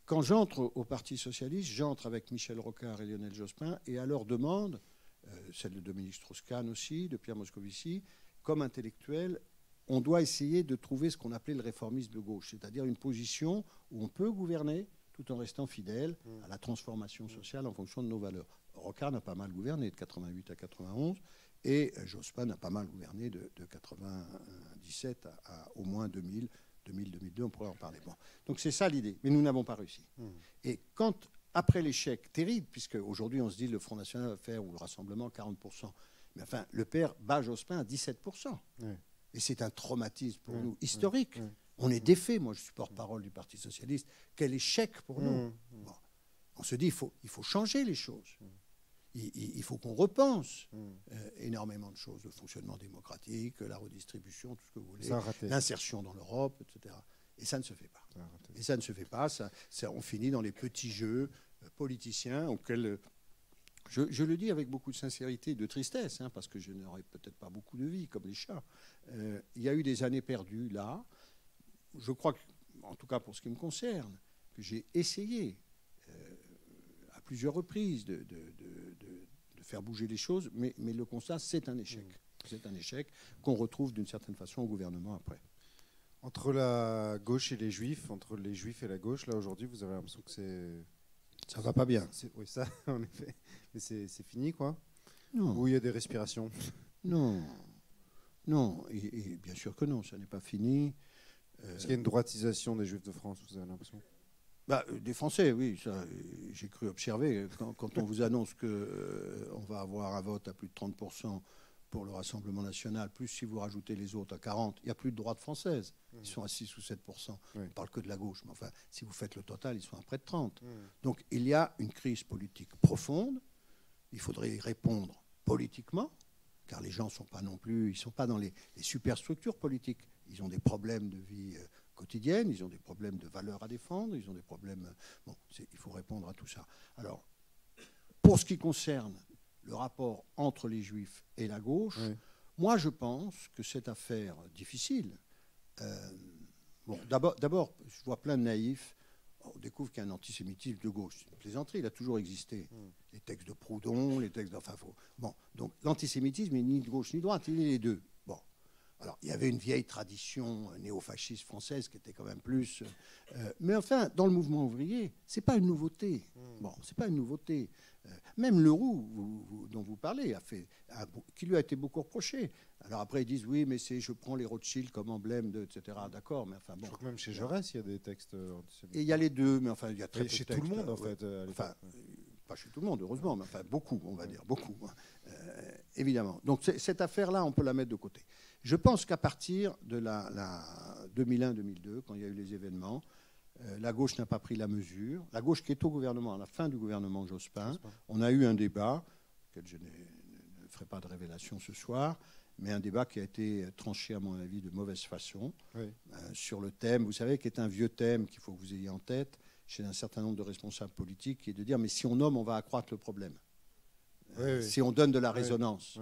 Quand j'entre au Parti socialiste, j'entre avec Michel Rocard et Lionel Jospin, et à leur demande, celle de Dominique Strauss-Kahn aussi, de Pierre Moscovici, comme intellectuel, on doit essayer de trouver ce qu'on appelait le réformisme de gauche, c'est-à-dire une position où on peut gouverner tout en restant fidèle à la transformation sociale en fonction de nos valeurs. Rocard n'a pas mal gouverné de 88 à 91, et Jospin n'a pas mal gouverné de 97 à au moins 2000, 2002, on pourrait en parler. Bon. Donc c'est ça l'idée, mais nous n'avons pas réussi. Et quand, après l'échec terrible, puisque aujourd'hui on se dit le Front National va faire, ou le Rassemblement, 40%, mais enfin, le père bat Jospin à 17%. Et c'est un traumatisme pour nous historique. On est défait. Moi, je suis porte-parole du Parti socialiste. Quel échec pour nous. Bon. On se dit, il faut changer les choses. Il faut qu'on repense énormément de choses, le fonctionnement démocratique, la redistribution, tout ce que vous voulez, l'insertion dans l'Europe, etc. Et ça ne se fait pas. Et ça ne se fait pas. On finit dans les petits jeux politiciens auxquels... Je le dis avec beaucoup de sincérité et de tristesse, parce que je n'aurai peut-être pas beaucoup de vie, comme les chats. Il y a eu des années perdues, là. Je crois, en tout cas pour ce qui me concerne, que j'ai essayé à plusieurs reprises de faire bouger les choses, mais le constat, c'est un échec. C'est un échec qu'on retrouve d'une certaine façon au gouvernement après. Entre la gauche et les juifs, entre les juifs et la gauche, là, aujourd'hui, vous avez l'impression que c'est... Ça va pas bien. Oui, ça, en effet. Mais c'est fini, quoi. Non. Ou il y a des respirations. Non. Non. Et bien sûr que non, ça n'est pas fini. Est-ce qu'il y a une droitisation des Juifs de France, vous avez l'impression ? Des Français, oui. J'ai cru observer. Quand on vous annonce qu'on va avoir un vote à plus de 30% pour le Rassemblement national, plus si vous rajoutez les autres à 40%, il n'y a plus de droite française. Ils sont à 6 ou 7%. On ne parle que de la gauche. Mais enfin, si vous faites le total, ils sont à près de 30%. Donc il y a une crise politique profonde. Il faudrait y répondre politiquement, car les gens ne sont pas non plus, ils sont pas dans les superstructures politiques. Ils ont des problèmes de vie quotidienne, ils ont des problèmes de valeurs à défendre, ils ont des problèmes... Bon, il faut répondre à tout ça. Alors, pour ce qui concerne le rapport entre les Juifs et la gauche, moi je pense que cette affaire difficile... d'abord, je vois plein de naïfs. On découvre qu'il y a un antisémitisme de gauche. C'est une plaisanterie, il a toujours existé. Les textes de Proudhon, les textes... Bon, donc l'antisémitisme n'est ni de gauche ni de droite, il est les deux. Bon. Alors, il y avait une vieille tradition néo-fasciste française qui était quand même plus... mais enfin, dans le mouvement ouvrier, c'est pas une nouveauté. Bon, c'est pas une nouveauté. Même Leroux, dont vous parlez, qui lui a été beaucoup reproché. Alors après, ils disent, oui, mais je prends les Rothschild comme emblème de... etc. D'accord, mais enfin bon... Je crois que même chez Jaurès, il y a des textes antisémites. Et il y a les deux, mais enfin, il y a très peu de chez textes. Tout le monde, en fait. Enfin, pas chez tout le monde, heureusement, mais enfin, beaucoup, on va dire, beaucoup. Évidemment. Donc cette affaire-là, on peut la mettre de côté. Je pense qu'à partir de la 2001-2002, quand il y a eu les événements, la gauche n'a pas pris la mesure. La gauche qui est au gouvernement, à la fin du gouvernement Jospin, on a eu un débat, auquel je ne ferai pas de révélation ce soir, mais un débat qui a été tranché, à mon avis, de mauvaise façon, sur le thème, vous savez, qui est un vieux thème qu'il faut que vous ayez en tête, chez un certain nombre de responsables politiques, qui est de dire, mais si on nomme, on va accroître le problème. Si on donne de la résonance.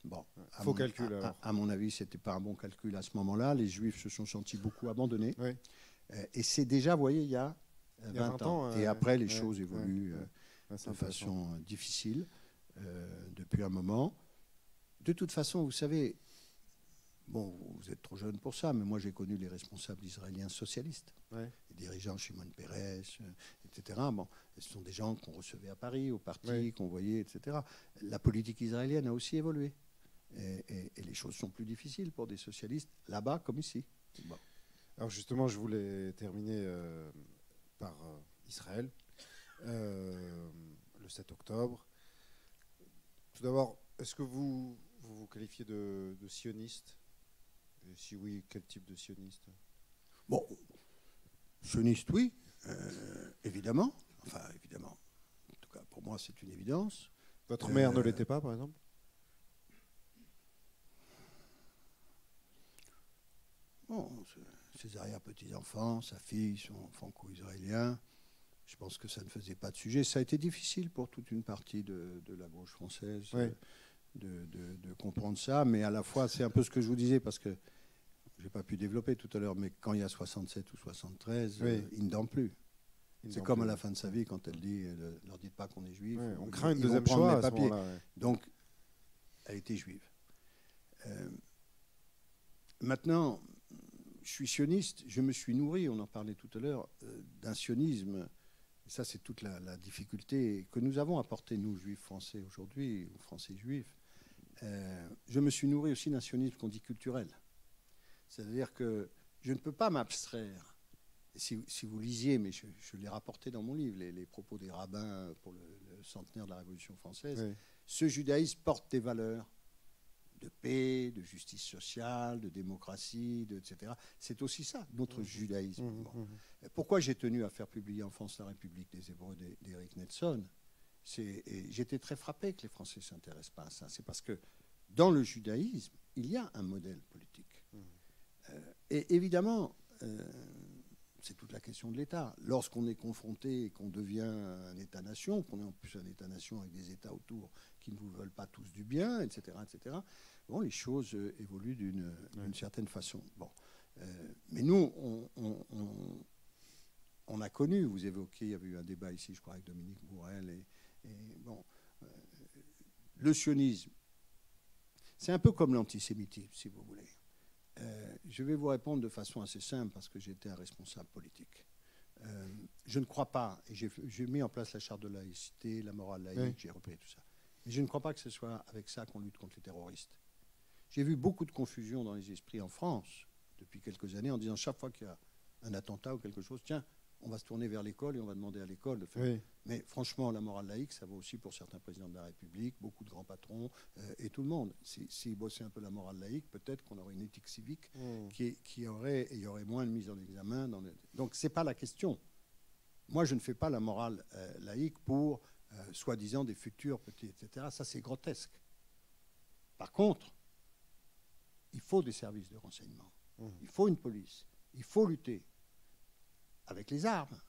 Bon, faux calcul, alors. À mon avis, ce n'était pas un bon calcul à ce moment-là. Les Juifs se sont sentis beaucoup abandonnés. Et c'est déjà, vous voyez, il y a 20 ans. Et après, les choses évoluent de façon difficile depuis un moment. De toute façon, vous savez, bon, vous êtes trop jeune pour ça, mais moi j'ai connu les responsables israéliens socialistes, les dirigeants Shimon Peres, etc. Bon, ce sont des gens qu'on recevait à Paris, au parti, qu'on voyait, etc. La politique israélienne a aussi évolué. Et les choses sont plus difficiles pour des socialistes, là-bas comme ici. Bon. Alors justement, je voulais terminer par Israël, le 7 octobre. Tout d'abord, est-ce que vous qualifiez de sioniste? Et si oui, quel type de sioniste? Bon, sioniste, oui, évidemment. Enfin, évidemment. En tout cas, pour moi, c'est une évidence. Votre mère ne l'était pas, par exemple? Bon, ses arrière-petits-enfants, sa fille sont franco-israéliens. Je pense que ça ne faisait pas de sujet. Ça a été difficile pour toute une partie de la gauche française oui. de comprendre ça. Mais à la fois, c'est un peu ce que je vous disais, parce que je n'ai pas pu développer tout à l'heure, mais quand il y a 67 ou 73, oui. il ne dort plus. C'est comme à la fin de sa vie, quand elle dit « leur dites pas qu'on est juif Oui, ». On craint une deuxième choix à ce moment-là. Ouais. Donc, elle était juive. Maintenant, je suis sioniste, je me suis nourri, on en parlait tout à l'heure, d'un sionisme. Et ça, c'est toute la difficulté que nous avons apportée, nous, juifs français aujourd'hui, ou français juifs. Je me suis nourri aussi d'un sionisme qu'on dit culturel. C'est-à-dire que je ne peux pas m'abstraire. Si vous lisiez, mais je l'ai rapporté dans mon livre, les propos des rabbins pour le centenaire de la Révolution française, oui. Ce judaïsme porte des valeurs de paix, de justice sociale, de démocratie, etc. C'est aussi ça, notre judaïsme. Bon. Pourquoi j'ai tenu à faire publier en France La République des Hébreux d'Éric Nelson? J'étais très frappé que les Français ne s'intéressent pas à ça. C'est parce que dans le judaïsme, il y a un modèle politique. Et évidemment, c'est toute la question de l'État. Lorsqu'on est confronté et qu'on devient un État-nation, qu'on est en plus un État-nation avec des États autour qui ne vous veulent pas tous du bien, etc., etc., bon, les choses évoluent d'une certaine façon. Bon. Mais nous, on a connu, vous évoquez, il y avait eu un débat ici, je crois, avec Dominique Bourrel, et bon, le sionisme, c'est un peu comme l'antisémitisme, si vous voulez. Je vais vous répondre de façon assez simple parce que j'étais un responsable politique. Je ne crois pas, et j'ai mis en place la charte de laïcité, la morale laïque, oui. J'ai repris tout ça. Mais je ne crois pas que ce soit avec ça qu'on lutte contre les terroristes. J'ai vu beaucoup de confusion dans les esprits en France depuis quelques années en disant chaque fois qu'il y a un attentat ou quelque chose, tiens, on va se tourner vers l'école et on va demander à l'école de faire. Oui. Mais franchement, la morale laïque, ça vaut aussi pour certains présidents de la République, beaucoup de grands patrons et tout le monde. S'ils bossaient un peu la morale laïque, peut-être qu'on aurait une éthique civique qui aurait, et il y aurait moins de mise en examen. Donc, ce n'est pas la question. Moi, je ne fais pas la morale laïque pour, soi-disant, des futurs petits, etc. Ça, c'est grotesque. Par contre, il faut des services de renseignement. Il faut une police. Il faut lutter avec les armes.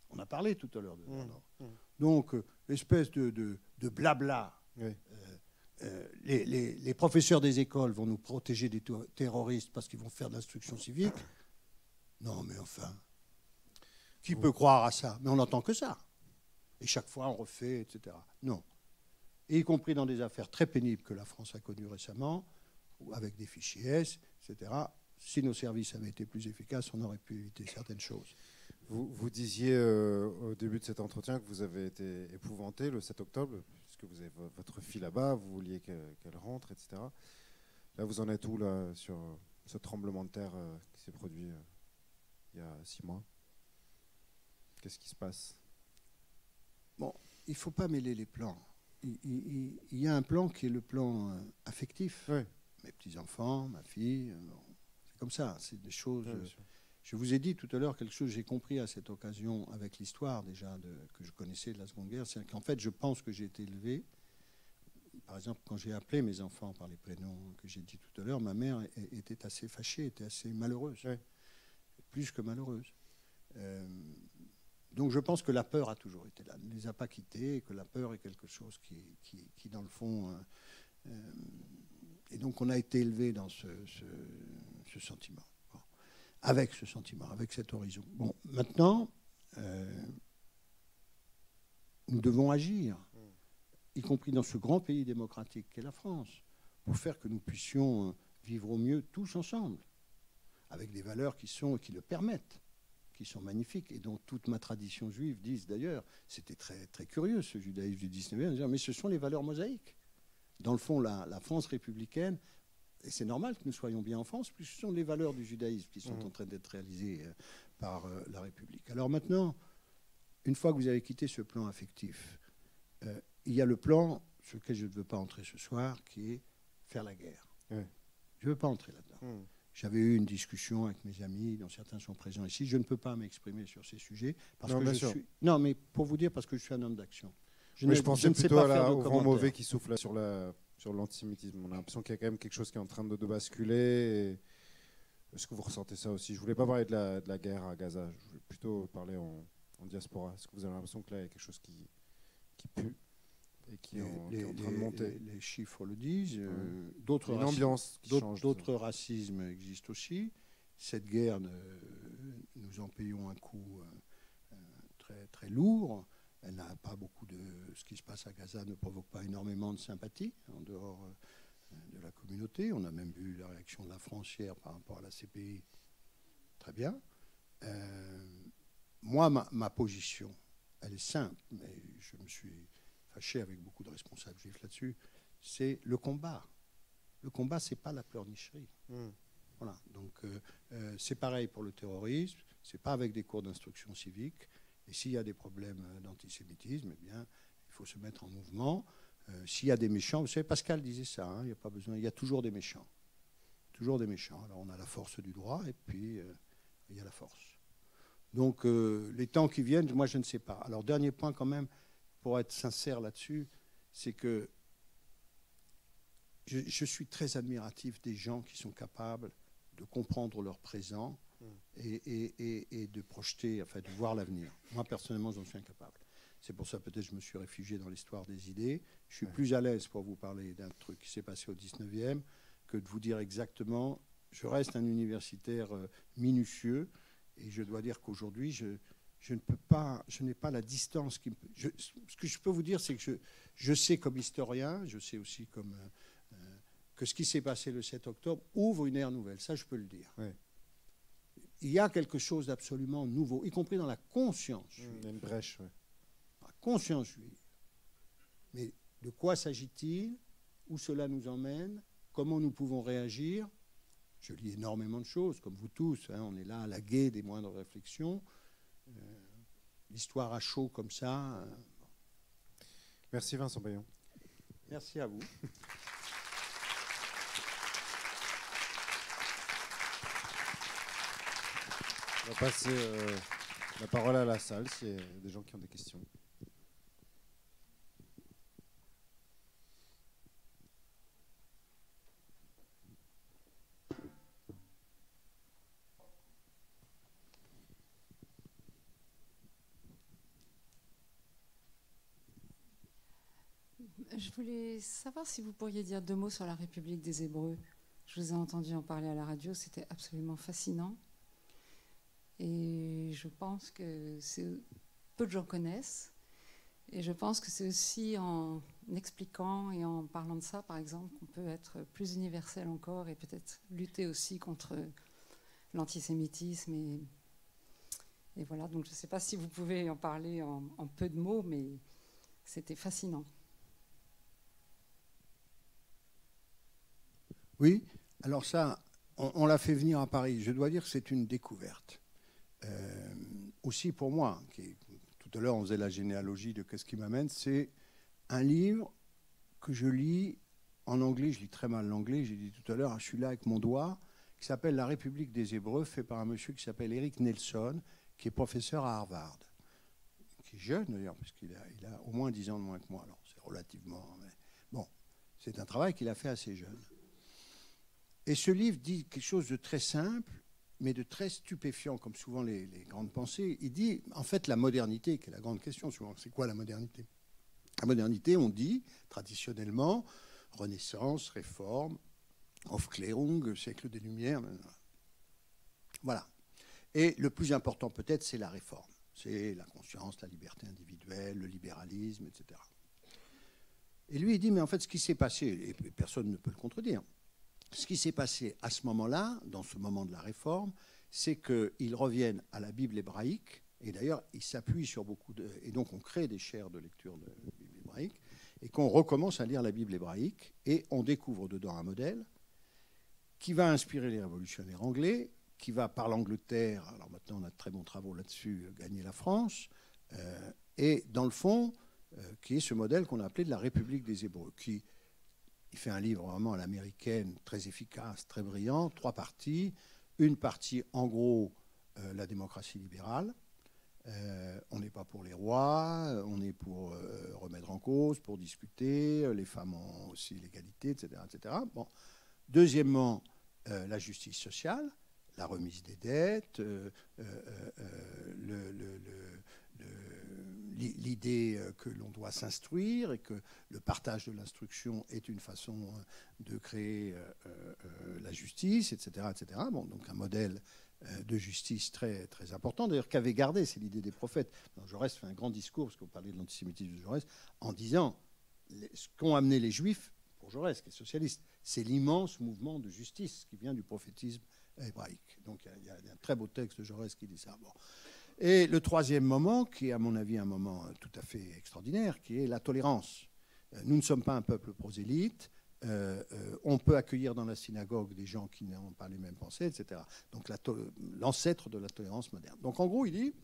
On a parlé tout à l'heure de ça. Donc, espèce de blabla. Oui. Les professeurs des écoles vont nous protéger des terroristes parce qu'ils vont faire de l'instruction civique. Non, mais enfin, qui peut croire à ça? Mais on n'entend que ça. Et chaque fois, on refait, etc. Non. Et y compris dans des affaires très pénibles que la France a connues récemment, avec des fichiers S, etc. Si nos services avaient été plus efficaces, on aurait pu éviter certaines choses. Vous disiez au début de cet entretien que vous avez été épouvanté le 7 octobre, puisque vous avez votre fille là-bas, vous vouliez qu'elle rentre, etc. Là, vous en êtes où là, sur ce tremblement de terre qui s'est produit il y a 6 mois? Qu'est-ce qui se passe? Bon, il ne faut pas mêler les plans. Il y a un plan qui est le plan affectif. Oui. Mes petits-enfants, ma fille, c'est comme ça, c'est des choses... Oui, je vous ai dit tout à l'heure quelque chose que j'ai compris à cette occasion avec l'histoire déjà que je connaissais de la Seconde Guerre, c'est qu'en fait, je pense que j'ai été élevé. Par exemple, quand j'ai appelé mes enfants par les prénoms que j'ai dit tout à l'heure, ma mère était assez fâchée, était assez malheureuse, oui. Plus que malheureuse. Donc je pense que la peur a toujours été là, ne les a pas quittés, et que la peur est quelque chose qui dans le fond... et donc on a été élevé dans ce sentiment. Avec ce sentiment, avec cet horizon. Bon, maintenant, nous devons agir, y compris dans ce grand pays démocratique qu'est la France, pour faire que nous puissions vivre au mieux tous ensemble, avec des valeurs qui le permettent, qui sont magnifiques, et dont toute ma tradition juive dit d'ailleurs, c'était très, très curieux ce judaïsme du 19e, mais ce sont les valeurs mosaïques. dans le fond, la France républicaine, et c'est normal que nous soyons bien en France, puisque ce sont les valeurs du judaïsme qui sont en train d'être réalisées par la République. Alors maintenant, une fois que vous avez quitté ce plan affectif, il y a le plan sur lequel je ne veux pas entrer ce soir, qui est faire la guerre. Je ne veux pas entrer là-dedans. J'avais eu une discussion avec mes amis, dont certains sont présents ici. Je ne peux pas m'exprimer sur ces sujets. Parce que je suis... Non, mais pour vous dire, parce que je suis un homme d'action. Je pensais plutôt au vent mauvais qui souffle sur l'antisémitisme. On a l'impression qu'il y a quand même quelque chose qui est en train de basculer. Est-ce que vous ressentez ça aussi? Je ne voulais pas parler de la guerre à Gaza. Je voulais plutôt parler en diaspora. Est-ce que vous avez l'impression que là, il y a quelque chose qui pue et qui est en train de monter? Les chiffres le disent. D'autres racismes existent aussi. Cette guerre, nous en payons un coût très, très lourd. Elle n'a pas beaucoup de... Ce qui se passe à Gaza ne provoque pas énormément de sympathie en dehors de la communauté. On a même vu la réaction de la France hier par rapport à la CPI. Très bien. Moi, ma position, elle est simple, mais je me suis fâché avec beaucoup de responsables juifs là-dessus, c'est le combat. Le combat, c'est pas la pleurnicherie. Voilà. Donc, c'est pareil pour le terrorisme. C'est pas avec des cours d'instruction civique. Et s'il y a des problèmes d'antisémitisme, eh bien, il faut se mettre en mouvement. S'il y a des méchants, vous savez, Pascal disait ça, il n'y a pas besoin, il y a toujours des méchants. Toujours des méchants. Alors, on a la force du droit, et puis, il y a la force. Donc, les temps qui viennent, moi, je ne sais pas. Alors, dernier point quand même, pour être sincère là-dessus, c'est que je suis très admiratif des gens qui sont capables de comprendre leur présent et de projeter, enfin, de voir l'avenir. Moi, personnellement, j'en suis incapable. C'est pour ça, peut-être, je me suis réfugié dans l'histoire des idées. Je suis plus à l'aise pour vous parler d'un truc qui s'est passé au 19e que de vous dire exactement. Je reste un universitaire minutieux et je dois dire qu'aujourd'hui, je ne peux pas, je n'ai pas la distance qui me... Ce que je peux vous dire, c'est que je sais comme historien, je sais aussi comme... que ce qui s'est passé le 7 octobre ouvre une ère nouvelle. Ça, je peux le dire. Oui. Il y a quelque chose d'absolument nouveau, y compris dans la conscience juive. Il y a une brèche, oui. La conscience juive. Mais de quoi s'agit-il? Où cela nous emmène? Comment nous pouvons réagir? Je lis énormément de choses, comme vous tous. On est là à la guet des moindres réflexions. L'histoire à chaud comme ça. Merci Vincent Payon. Merci à vous. On va passer la parole à la salle s'il y a des gens qui ont des questions. Je voulais savoir si vous pourriez dire 2 mots sur la République des Hébreux. Je vous ai entendu en parler à la radio, c'était absolument fascinant. Et je pense que peu de gens connaissent. Et je pense que c'est aussi en expliquant et en parlant de ça, par exemple, qu'on peut être plus universel encore et peut-être lutter aussi contre l'antisémitisme. Et voilà, donc je ne sais pas si vous pouvez en parler en peu de mots, mais c'était fascinant. Oui, alors ça, on l'a fait venir à Paris. Je dois dire que c'est une découverte. Aussi pour moi, tout à l'heure on faisait la généalogie de qu'est-ce qui m'amène, c'est un livre que je lis en anglais, je lis très mal l'anglais, j'ai dit tout à l'heure, je suis là avec mon doigt, qui s'appelle La République des Hébreux, fait par un monsieur qui s'appelle Eric Nelson, qui est professeur à Harvard, qui est jeune d'ailleurs, puisqu'il a au moins 10 ans de moins que moi, alors c'est relativement... Mais bon, c'est un travail qu'il a fait assez jeune. Et ce livre dit quelque chose de très simple, mais de très stupéfiant, comme souvent les grandes pensées. Il dit, en fait, la modernité, qui est la grande question souvent, c'est quoi la modernité? La modernité, on dit, traditionnellement, Renaissance, Réforme, Aufklärung, siècle des Lumières. Voilà. Et le plus important, peut-être, c'est la réforme. C'est la conscience, la liberté individuelle, le libéralisme, etc. Et lui, il dit, mais en fait, ce qui s'est passé, et personne ne peut le contredire, ce qui s'est passé à ce moment-là, dans ce moment de la réforme, c'est qu'ils reviennent à la Bible hébraïque, et d'ailleurs, ils s'appuient sur beaucoup de... Et donc, on crée des chaires de lecture de Bible hébraïque, et qu'on recommence à lire la Bible hébraïque, et on découvre dedans un modèle qui va inspirer les révolutionnaires anglais, qui va, par l'Angleterre, alors maintenant on a de très bons travaux là-dessus, gagner la France, et dans le fond, qui est ce modèle qu'on a appelé de la République des Hébreux, qui il fait un livre vraiment à l'américaine, très efficace, très brillant, 3 parties. Une partie, en gros, la démocratie libérale. On n'est pas pour les rois, on est pour remettre en cause, pour discuter, les femmes ont aussi l'égalité, etc., etc. Bon. Deuxièmement, la justice sociale, la remise des dettes, l'idée que l'on doit s'instruire et que le partage de l'instruction est une façon de créer la justice, etc., etc. Bon, donc un modèle de justice très, très important, d'ailleurs, qu'avait gardé, c'est l'idée des prophètes. Donc Jaurès fait un grand discours, parce qu'on parlait de l'antisémitisme de Jaurès, en disant ce qu'ont amené les Juifs, pour Jaurès, qui est socialiste, c'est l'immense mouvement de justice qui vient du prophétisme hébraïque. Donc il y a un très beau texte de Jaurès qui dit ça. Bon. Et le troisième moment, qui est à mon avis un moment tout à fait extraordinaire, qui est la tolérance. Nous ne sommes pas un peuple prosélyte, on peut accueillir dans la synagogue des gens qui n'ont pas les mêmes pensées, etc. Donc l'ancêtre de la tolérance moderne. Donc en gros, il dit,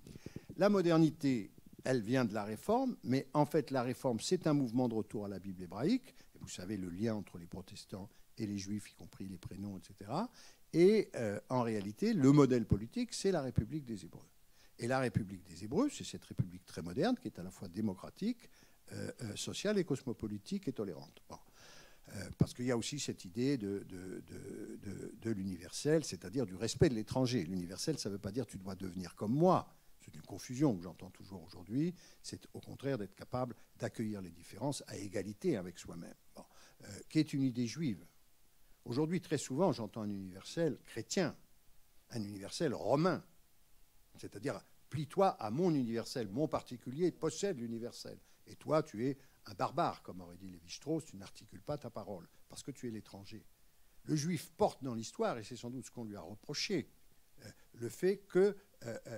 la modernité, elle vient de la réforme, mais en fait la réforme, c'est un mouvement de retour à la Bible hébraïque. Et vous savez le lien entre les protestants et les juifs, y compris les prénoms, etc. Et en réalité, le modèle politique, c'est la République des Hébreux. Et la République des Hébreux, c'est cette République très moderne qui est à la fois démocratique, sociale et cosmopolitique et tolérante. Bon. Parce qu'il y a aussi cette idée de l'universel, c'est-à-dire du respect de l'étranger. L'universel, ça ne veut pas dire tu dois devenir comme moi. C'est une confusion que j'entends toujours aujourd'hui. C'est au contraire d'être capable d'accueillir les différences à égalité avec soi-même. Bon. Qui est une idée juive. Aujourd'hui, très souvent, j'entends un universel chrétien, un universel romain. C'est-à-dire, plie-toi à mon universel, mon particulier possède l'universel. Et toi, tu es un barbare, comme aurait dit Lévi-Strauss, tu n'articules pas ta parole, parce que tu es l'étranger. Le juif porte dans l'histoire, et c'est sans doute ce qu'on lui a reproché, le fait que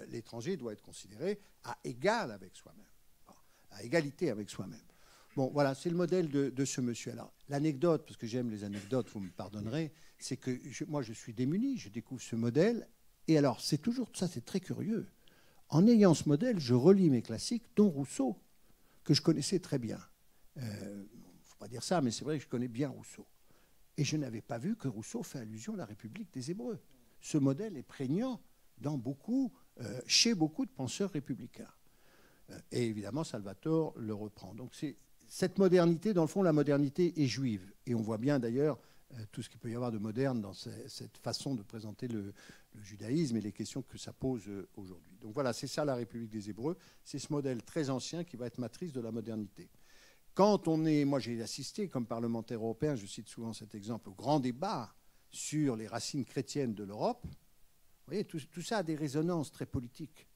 l'étranger doit être considéré à égal avec soi-même, à égalité avec soi-même. Bon, voilà, c'est le modèle de ce monsieur. Alors, l'anecdote, parce que j'aime les anecdotes, vous me pardonnerez, c'est que moi, je suis démuni, je découvre ce modèle, et alors, c'est toujours ça, c'est très curieux. En ayant ce modèle, je relis mes classiques, dont Rousseau, que je connaissais très bien. Il ne faut pas dire ça, mais c'est vrai que je connais bien Rousseau. Et je n'avais pas vu que Rousseau fait allusion à la République des Hébreux. Ce modèle est prégnant chez beaucoup de penseurs républicains. Et évidemment, Salvatore le reprend. Donc c'est cette modernité, dans le fond, la modernité est juive. Et on voit bien d'ailleurs tout ce qu'il peut y avoir de moderne dans cette façon de présenter le judaïsme et les questions que ça pose aujourd'hui. Donc voilà, c'est ça la République des Hébreux. C'est ce modèle très ancien qui va être matrice de la modernité. Quand on est, moi j'ai assisté comme parlementaire européen, je cite souvent cet exemple, au grand débat sur les racines chrétiennes de l'Europe. Vous voyez, tout ça a des résonances très politiques.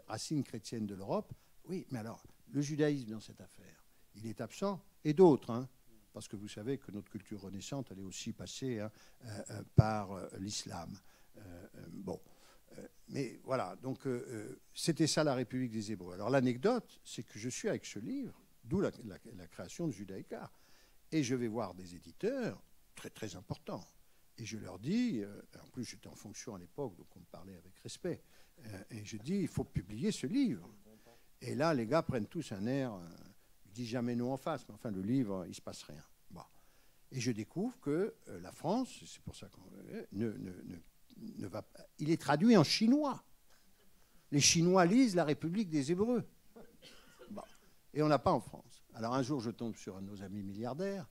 Racines chrétiennes de l'Europe, oui, mais alors, le judaïsme dans cette affaire, il est absent, et d'autres, hein, parce que vous savez que notre culture renaissante, elle est aussi passée par l'islam. Bon. Mais voilà, donc c'était ça la République des Hébreux. Alors l'anecdote, c'est que je suis avec ce livre, d'où la création de Judaïka, et je vais voir des éditeurs très très importants. Et je leur dis, en plus j'étais en fonction à l'époque, donc on me parlait avec respect, et je dis, il faut publier ce livre. Et là, les gars prennent tous un air, je dis jamais non en face, mais enfin le livre, il ne se passe rien. Bon. Et je découvre que la France, c'est pour ça qu'on ne va pas, il est traduit en chinois. Les Chinois lisent la République des Hébreux. Bon. Et on n'a pas en France. Alors un jour, je tombe sur un de nos amis milliardaires,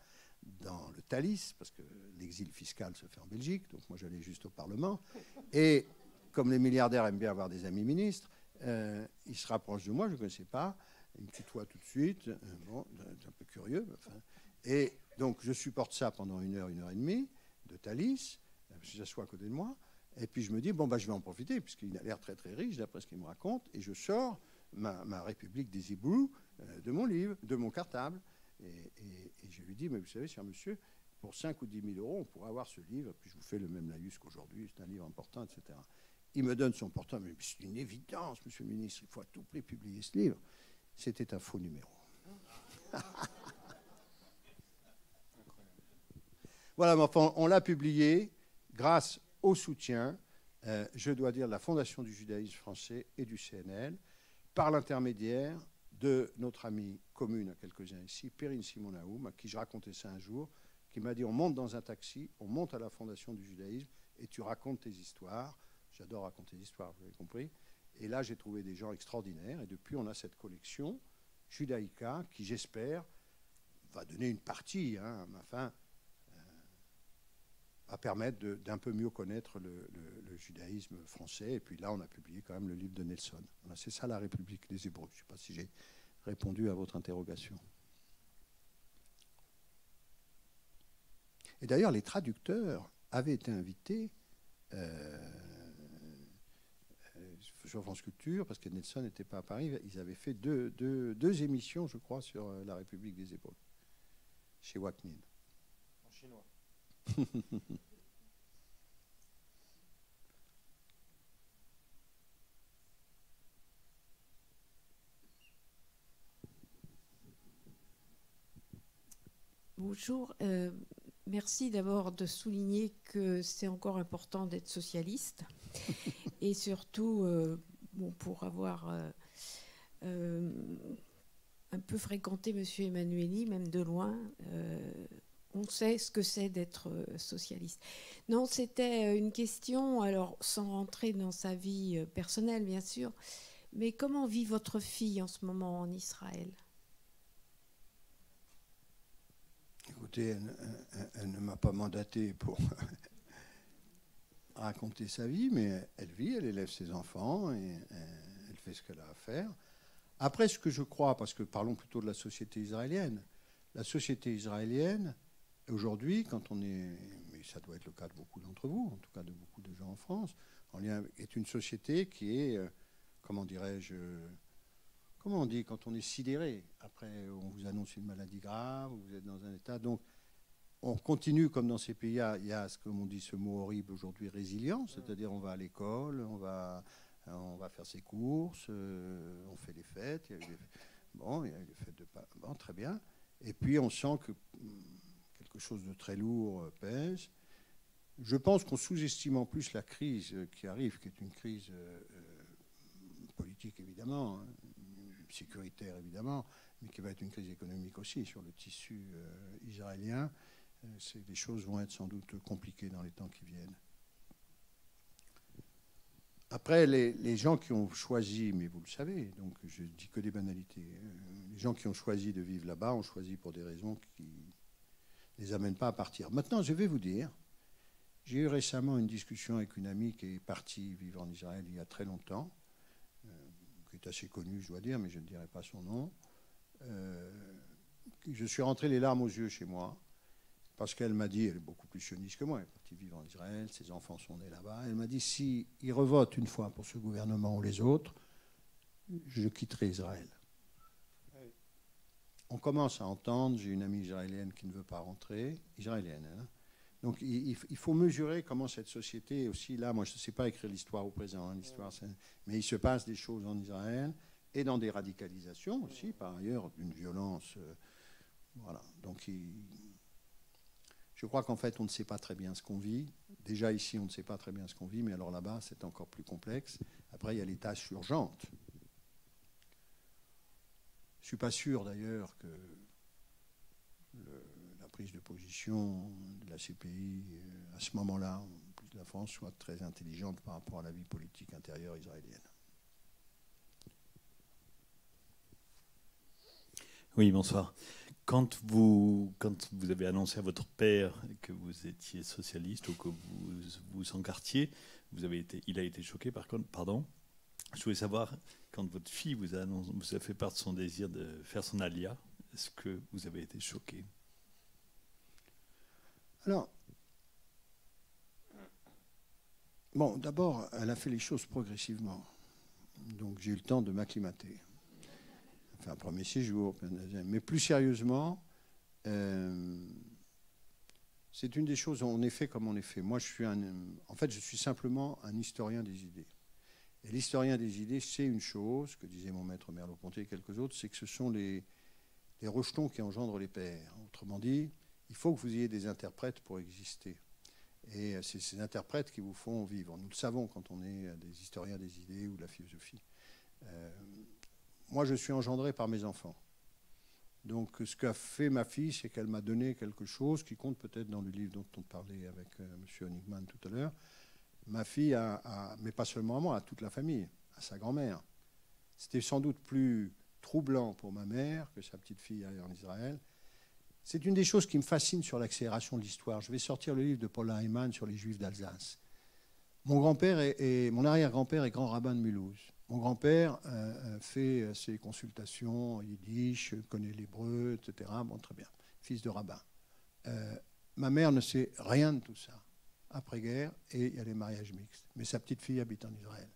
dans le Thalys, parce que l'exil fiscal se fait en Belgique, donc moi j'allais juste au Parlement. Et comme les milliardaires aiment bien avoir des amis ministres, il se rapproche de moi, je ne connaissais pas, il me tutoie tout de suite, bon, c'est un peu curieux. Enfin. Et donc je supporte ça pendant une heure et demie, de Thalys, je s'assoit à côté de moi, et puis je me dis, bon, bah, je vais en profiter, puisqu'il a l'air très très riche, d'après ce qu'il me raconte, et je sors ma République des Hébreux de mon livre, de mon cartable. Et je lui dis, mais vous savez, cher monsieur, pour 5 ou 10 000 euros, on pourrait avoir ce livre, puis je vous fais le même laïus qu'aujourd'hui, c'est un livre important, etc. Il me donne son portable, mais c'est une évidence, monsieur le ministre, il faut à tout prix publier ce livre. C'était un faux numéro. Voilà, mais enfin, on l'a publié grâce au soutien, je dois dire, de la Fondation du judaïsme français et du CNL, par l'intermédiaire de notre amie commune à quelques-uns ici, Perrine Simon-Naoum, à qui je racontais ça un jour, qui m'a dit, on monte dans un taxi, on monte à la Fondation du judaïsme et tu racontes tes histoires. J'adore raconter des histoires, vous avez compris. Et là, j'ai trouvé des gens extraordinaires. Et depuis, on a cette collection Judaïka qui, j'espère, va donner une partie, hein, enfin, va permettre d'un peu mieux connaître le judaïsme français. Et puis là, on a publié quand même le livre de Nelson. Voilà, c'est ça, la République des Hébreux. Je ne sais pas si j'ai répondu à votre interrogation. Et d'ailleurs, les traducteurs avaient été invités sur France Culture, parce que Nelson n'était pas à Paris. Ils avaient fait deux émissions, je crois, sur la République des Hébreux, chez Waknin. En chinois. Bonjour. Merci d'abord de souligner que c'est encore important d'être socialiste et surtout pour avoir un peu fréquenté M. Emmanueli, même de loin, on sait ce que c'est d'être socialiste. Non, c'était une question, alors sans rentrer dans sa vie personnelle bien sûr, mais comment vit votre fille en ce moment en Israël ? Écoutez, elle ne m'a pas mandaté pour raconter sa vie, mais elle vit, elle élève ses enfants et elle fait ce qu'elle a à faire. Après, ce que je crois, parce que parlons plutôt de la société israélienne, la société israélienne, aujourd'hui, quand on est, mais ça doit être le cas de beaucoup d'entre vous, en tout cas de beaucoup de gens en France, est une société qui est, comment dirais-je, comment on dit quand on est sidéré? Après, on vous annonce une maladie grave, vous êtes dans un état. Donc, on continue comme dans ces pays. Il y a comme on dit ce mot horrible aujourd'hui, résilience, c'est-à-dire on va à l'école, on va faire ses courses, on fait les fêtes. Il y a eu les fêtes de Pâques. Bon, très bien. Et puis, on sent que quelque chose de très lourd pèse. Je pense qu'on sous-estime en plus la crise qui arrive, qui est une crise politique évidemment, hein, sécuritaire évidemment, mais qui va être une crise économique aussi sur le tissu israélien. Les choses vont être sans doute compliquées dans les temps qui viennent. Après, les gens qui ont choisi, mais vous le savez, donc je ne dis que des banalités, les gens qui ont choisi de vivre là-bas ont choisi pour des raisons qui ne les amènent pas à partir. Maintenant, je vais vous dire, j'ai eu récemment une discussion avec une amie qui est partie vivre en Israël il y a très longtemps, qui est assez connue, je dois dire, mais je ne dirai pas son nom. Je suis rentré les larmes aux yeux chez moi, parce qu'elle m'a dit, elle est beaucoup plus sioniste que moi, elle est partie vivre en Israël, ses enfants sont nés là-bas. Elle m'a dit, si ils revotent une fois pour ce gouvernement ou les autres, je quitterai Israël. On commence à entendre, j'ai une amie israélienne qui ne veut pas rentrer, israélienne, hein. Donc il faut mesurer comment cette société aussi, là, moi je ne sais pas écrire l'histoire au présent, hein, l'histoire, mais il se passe des choses en Israël et dans des radicalisations aussi, par ailleurs, d'une violence. Voilà. Donc je crois qu'en fait on ne sait pas très bien ce qu'on vit. Déjà ici on ne sait pas très bien ce qu'on vit, mais alors là-bas c'est encore plus complexe. Après il y a les tâches urgentes. Je ne suis pas sûr d'ailleurs que la prise de position de la CPI à ce moment-là, en plus de la France, soit très intelligente par rapport à la vie politique intérieure israélienne. Oui, bonsoir. Quand vous avez annoncé à votre père que vous étiez socialiste ou que vous encartiez, il a été choqué par contre, pardon. Je voulais savoir, quand votre fille vous a fait part de son désir de faire son alia, est-ce que vous avez été choqué? Alors, bon, d'abord, elle a fait les choses progressivement. Donc, j'ai eu le temps de m'acclimater. Enfin, un premier séjour, puis un deuxième. Mais plus sérieusement, c'est une des choses, on est fait comme on est fait. Moi, je suis simplement un historien des idées. Et l'historien des idées, c'est une chose, que disait mon maître Merleau-Ponty et quelques autres, c'est que ce sont les rejetons qui engendrent les pères. Autrement dit, il faut que vous ayez des interprètes pour exister. Et c'est ces interprètes qui vous font vivre. Nous le savons quand on est des historiens des idées ou de la philosophie. Moi, je suis engendré par mes enfants. Donc, ce qu'a fait ma fille, c'est qu'elle m'a donné quelque chose qui compte peut-être dans le livre dont on parlait avec M. Honigman tout à l'heure. Ma fille, mais pas seulement à moi, à toute la famille, à sa grand-mère. C'était sans doute plus troublant pour ma mère que sa petite fille aille en Israël. C'est une des choses qui me fascine sur l'accélération de l'histoire. Je vais sortir le livre de Paul Heimann sur les Juifs d'Alsace. Mon grand-père et mon arrière-grand-père est grand rabbin de Mulhouse. Mon grand-père fait ses consultations en yiddish, connaît l'hébreu, etc. Bon, très bien, fils de rabbin. Ma mère ne sait rien de tout ça. Après-guerre, et il y a les mariages mixtes. Mais sa petite fille habite en Israël.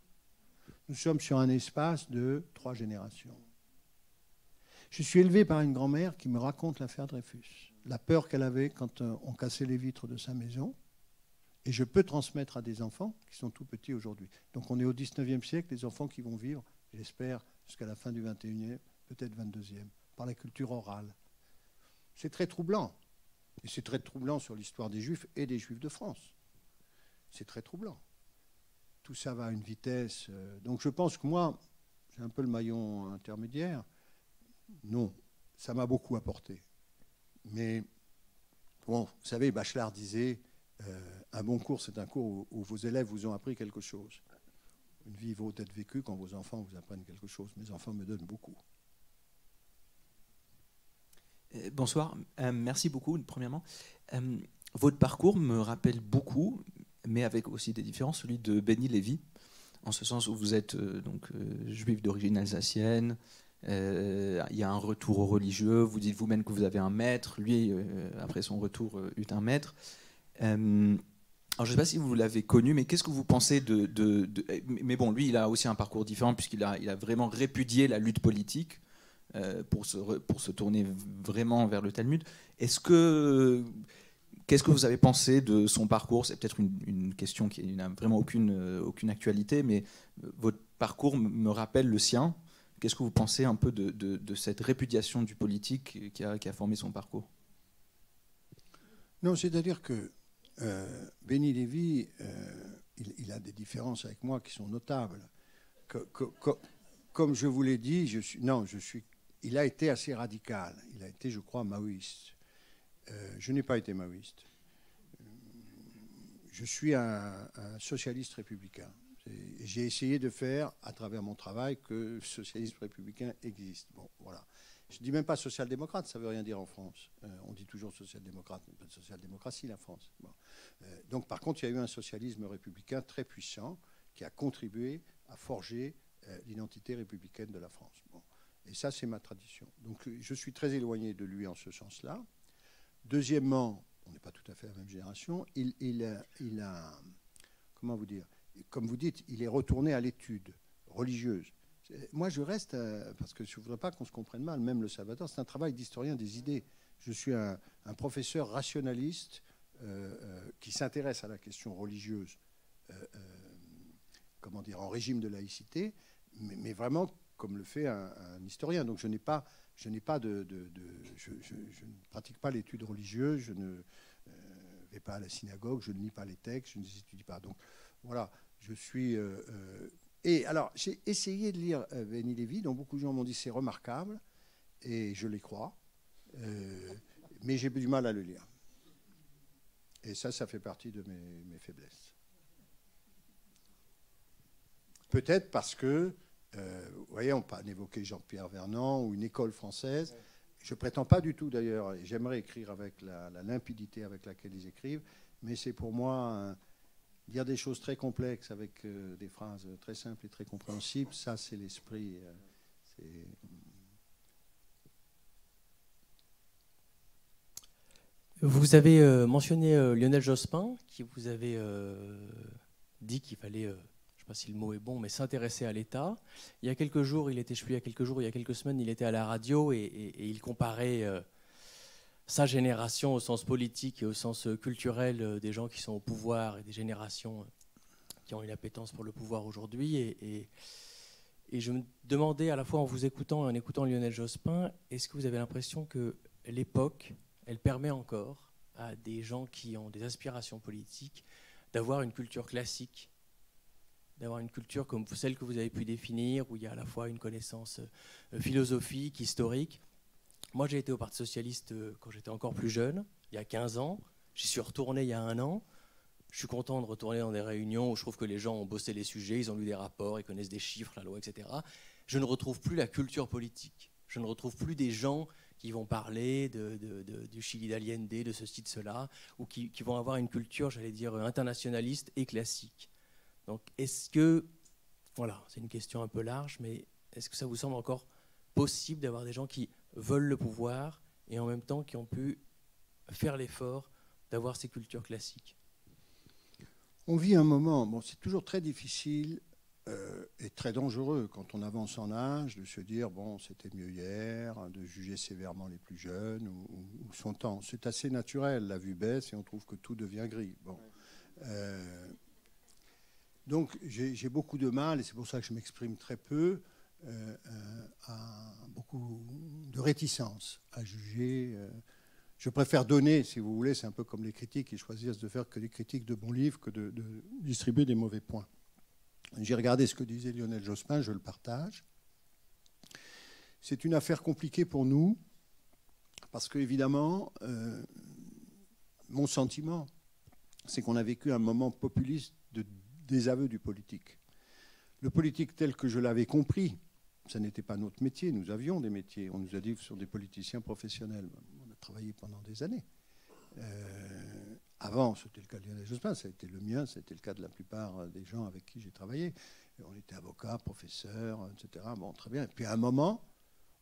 Nous sommes sur un espace de 3 générations. Je suis élevé par une grand-mère qui me raconte l'affaire Dreyfus, la peur qu'elle avait quand on cassait les vitres de sa maison. Et je peux transmettre à des enfants qui sont tout petits aujourd'hui. Donc on est au 19e siècle, des enfants qui vont vivre, j'espère, jusqu'à la fin du 21e, peut-être 22e, par la culture orale. C'est très troublant. Et c'est très troublant sur l'histoire des Juifs et des Juifs de France. C'est très troublant. Tout ça va à une vitesse. Donc je pense que moi, j'ai un peu le maillon intermédiaire. Non, ça m'a beaucoup apporté. Mais, bon, vous savez, Bachelard disait, un bon cours, c'est un cours où vos élèves vous ont appris quelque chose. Une vie vaut être vécue quand vos enfants vous apprennent quelque chose. Mes enfants me donnent beaucoup. Bonsoir, merci beaucoup, premièrement. Votre parcours me rappelle beaucoup, mais avec aussi des différences, celui de Benny Lévy, en ce sens où vous êtes juif d'origine alsacienne. Il y a un retour au religieux, vous dites vous-même que vous avez un maître, lui, après son retour, eut un maître. Alors, je ne sais pas si vous l'avez connu, mais qu'est-ce que vous pensez Mais bon, lui, il a aussi un parcours différent, puisqu'il a vraiment répudié la lutte politique pour se tourner vraiment vers le Talmud. Qu'est-ce que vous avez pensé de son parcours? C'est peut-être une question qui n'a vraiment aucune actualité, mais votre parcours me rappelle le sien. Qu'est-ce que vous pensez un peu de cette répudiation du politique qui a formé son parcours? Non, c'est-à-dire que Benny Lévy, il a des différences avec moi qui sont notables. Comme je vous l'ai dit, il a été assez radical. Il a été, je crois, maoïste. Je n'ai pas été maoïste. Je suis un socialiste républicain. J'ai essayé de faire, à travers mon travail, que le socialisme républicain existe. Bon, voilà. Je ne dis même pas social-démocrate, ça ne veut rien dire en France. On dit toujours social-démocrate, mais pas de social-démocratie, la France. Bon. Donc, par contre, il y a eu un socialisme républicain très puissant qui a contribué à forger l'identité républicaine de la France. Bon. Et ça, c'est ma tradition. Donc, je suis très éloigné de lui en ce sens-là. Deuxièmement, on n'est pas tout à fait la même génération, il a comment vous dire, comme vous dites, il est retourné à l'étude religieuse. Moi, je reste, parce que je ne voudrais pas qu'on se comprenne mal, même le Salvador, c'est un travail d'historien des idées. Je suis un professeur rationaliste qui s'intéresse à la question religieuse, comment dire, en régime de laïcité, mais vraiment comme le fait un historien. Donc je ne pratique pas l'étude religieuse, je ne vais pas à la synagogue, je ne lis pas les textes, je ne les étudie pas. Donc voilà, je suis... Et alors, j'ai essayé de lire Benny Lévy, dont beaucoup de gens m'ont dit c'est remarquable, et je les crois, mais j'ai du mal à le lire. Et ça fait partie de mes faiblesses. Peut-être parce que, vous voyez, on peut évoquer Jean-Pierre Vernant ou une école française. Je ne prétends pas du tout d'ailleurs, et j'aimerais écrire avec la limpidité avec laquelle ils écrivent, mais c'est pour moi... dire des choses très complexes avec des phrases très simples et très compréhensibles, ça c'est l'esprit. Vous avez mentionné Lionel Jospin, qui vous avait dit qu'il fallait, je ne sais pas si le mot est bon, mais s'intéresser à l'État. Il y a quelques jours, il y a quelques semaines, il était à la radio et il comparait sa génération au sens politique et au sens culturel des gens qui sont au pouvoir et des générations qui ont une appétence pour le pouvoir aujourd'hui. Et je me demandais, à la fois en vous écoutant et en écoutant Lionel Jospin, est-ce que vous avez l'impression que l'époque elle permet encore à des gens qui ont des aspirations politiques d'avoir une culture classique, d'avoir une culture comme celle que vous avez pu définir, où il y a à la fois une connaissance philosophique, historique. Moi, j'ai été au Parti socialiste quand j'étais encore plus jeune, il y a 15 ans. J'y suis retourné il y a 1 an. Je suis content de retourner dans des réunions où je trouve que les gens ont bossé les sujets, ils ont lu des rapports, ils connaissent des chiffres, la loi, etc. Je ne retrouve plus la culture politique. Je ne retrouve plus des gens qui vont parler du Chili d'Allende, de ceci, de cela, ou qui vont avoir une culture, j'allais dire, internationaliste et classique. Donc, est-ce que, voilà, c'est une question un peu large, mais est-ce que ça vous semble encore possible d'avoir des gens qui veulent le pouvoir et en même temps qui ont pu faire l'effort d'avoir ces cultures classiques? On vit un moment, bon, c'est toujours très difficile et très dangereux quand on avance en âge de se dire, bon, c'était mieux hier, de juger sévèrement les plus jeunes ou son temps. C'est assez naturel, la vue baisse et on trouve que tout devient gris. Bon. Donc j'ai beaucoup de mal, et c'est pour ça que je m'exprime très peu, à beaucoup de réticence à juger. Je préfère donner, si vous voulez, c'est un peu comme les critiques, ils choisissent de faire que des critiques de bons livres que de distribuer des mauvais points. J'ai regardé ce que disait Lionel Jospin, je le partage. C'est une affaire compliquée pour nous, parce que, évidemment, mon sentiment, c'est qu'on a vécu un moment populiste de désaveu du politique. Le politique tel que je l'avais compris, ça n'était pas notre métier, nous avions des métiers. On nous a dit que ce sont des politiciens professionnels. On a travaillé pendant des années. Avant, c'était le cas de Lionel Jospin, ça a été le mien, c'était le cas de la plupart des gens avec qui j'ai travaillé. On était avocats, professeurs, etc. Bon, très bien. Et puis à un moment,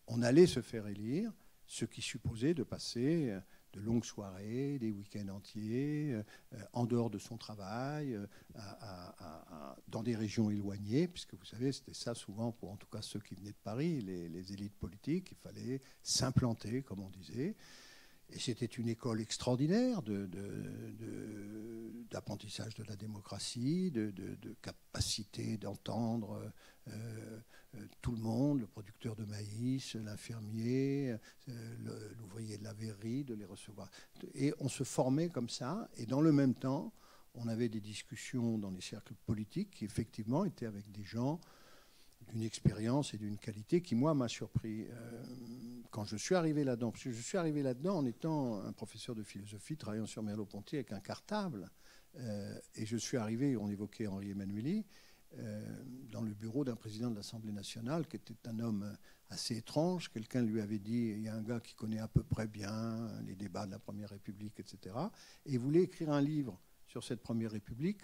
on allait se faire élire, ce qui supposait de passer de longues soirées, des week-ends entiers, en dehors de son travail, dans des régions éloignées, puisque vous savez, c'était ça souvent pour en tout cas ceux qui venaient de Paris, les élites politiques, il fallait s'implanter, comme on disait. Et c'était une école extraordinaire d'apprentissage de la démocratie, de capacité d'entendre tout le monde, le producteur de maïs, l'infirmier, l'ouvrier de la verrerie, de les recevoir. Et on se formait comme ça, et dans le même temps, on avait des discussions dans les cercles politiques qui effectivement étaient avec des gens d'une expérience et d'une qualité qui, moi, m'a surpris quand je suis arrivé là-dedans. Parce que je suis arrivé là-dedans en étant un professeur de philosophie, travaillant sur Merleau-Ponty avec un cartable. Et je suis arrivé, on évoquait Henri Emmanuelli, dans le bureau d'un président de l'Assemblée nationale qui était un homme assez étrange. Quelqu'un lui avait dit, il y a un gars qui connaît à peu près bien les débats de la Première République, etc. Et il voulait écrire un livre sur cette Première République,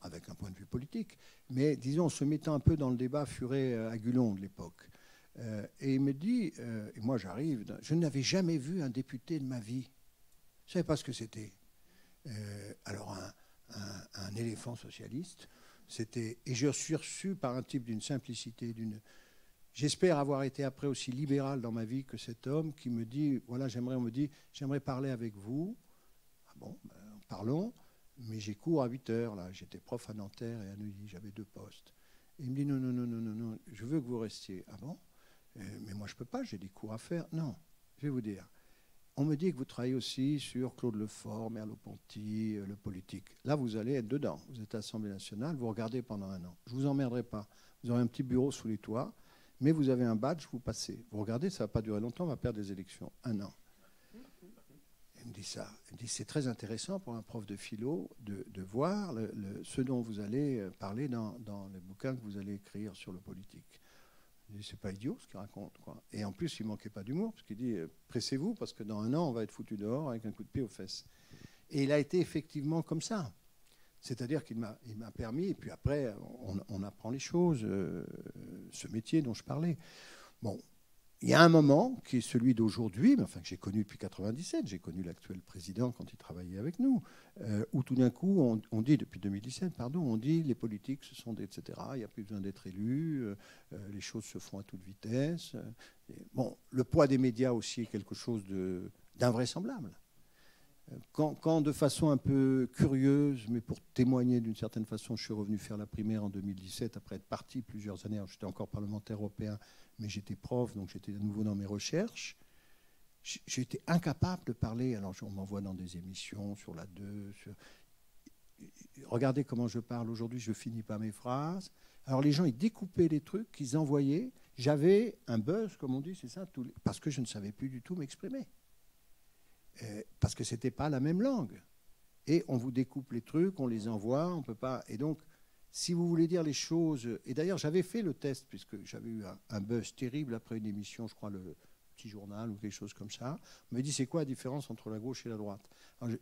avec un point de vue politique, mais disons en se mettant un peu dans le débat Furet-Agulon de l'époque. Et il me dit, et moi j'arrive, je n'avais jamais vu un député de ma vie. Je ne savais pas ce que c'était. Alors un éléphant socialiste, c'était, et je suis reçu par un type d'une simplicité, j'espère avoir été après aussi libéral dans ma vie que cet homme qui me dit, voilà, j'aimerais parler avec vous. Ah bon, ben, parlons. Mais j'ai cours à 8 heures, là. J'étais prof à Nanterre et à Neuilly, j'avais 2 postes. Et il me dit, non, je veux que vous restiez. Ah bon? Mais moi, je ne peux pas, j'ai des cours à faire. Non, je vais vous dire. On me dit que vous travaillez aussi sur Claude Lefort, Merleau-Ponty, le politique. Là, vous allez être dedans. Vous êtes à l'Assemblée nationale, vous regardez pendant 1 an. Je ne vous emmerderai pas. Vous aurez un petit bureau sous les toits, mais vous avez un badge, vous passez. Vous regardez, ça ne va pas durer longtemps, on va perdre des élections. 1 an. Il me dit ça. Il me dit, c'est très intéressant pour un prof de philo de voir ce dont vous allez parler dans les bouquins que vous allez écrire sur le politique. Il dit, c'est pas idiot ce qu'il raconte, quoi. Et en plus, il manquait pas d'humour, parce qu'il dit, pressez-vous, parce que dans 1 an, on va être foutu dehors avec un coup de pied aux fesses. Et il a été effectivement comme ça. C'est-à-dire qu'il m'a permis, et puis après, on apprend les choses, ce métier dont je parlais. Bon. Il y a un moment qui est celui d'aujourd'hui, mais enfin que j'ai connu depuis 1997, j'ai connu l'actuel président quand il travaillait avec nous, où tout d'un coup, on dit, depuis 2017, pardon, on dit les politiques, ce sont des etc., il n'y a plus besoin d'être élu, les choses se font à toute vitesse. Bon, le poids des médias aussi est quelque chose d'invraisemblable. Quand de façon un peu curieuse, mais pour témoigner d'une certaine façon, je suis revenu faire la primaire en 2017, après être parti plusieurs années, j'étais encore parlementaire européen, mais j'étais prof, donc j'étais à nouveau dans mes recherches. J'étais incapable de parler. Alors, on m'envoie dans des émissions sur la 2. Regardez comment je parle aujourd'hui, je ne finis pas mes phrases. Alors, les gens, ils découpaient les trucs qu'ils envoyaient. J'avais un buzz, comme on dit, c'est ça, parce que je ne savais plus du tout m'exprimer. Parce que ce n'était pas la même langue. Et on vous découpe les trucs, on les envoie, on ne peut pas. Et donc, si vous voulez dire les choses. Et d'ailleurs, j'avais fait le test, puisque j'avais eu un buzz terrible après une émission, je crois, le Petit Journal ou quelque chose comme ça. On m'a dit, c'est quoi la différence entre la gauche et la droite?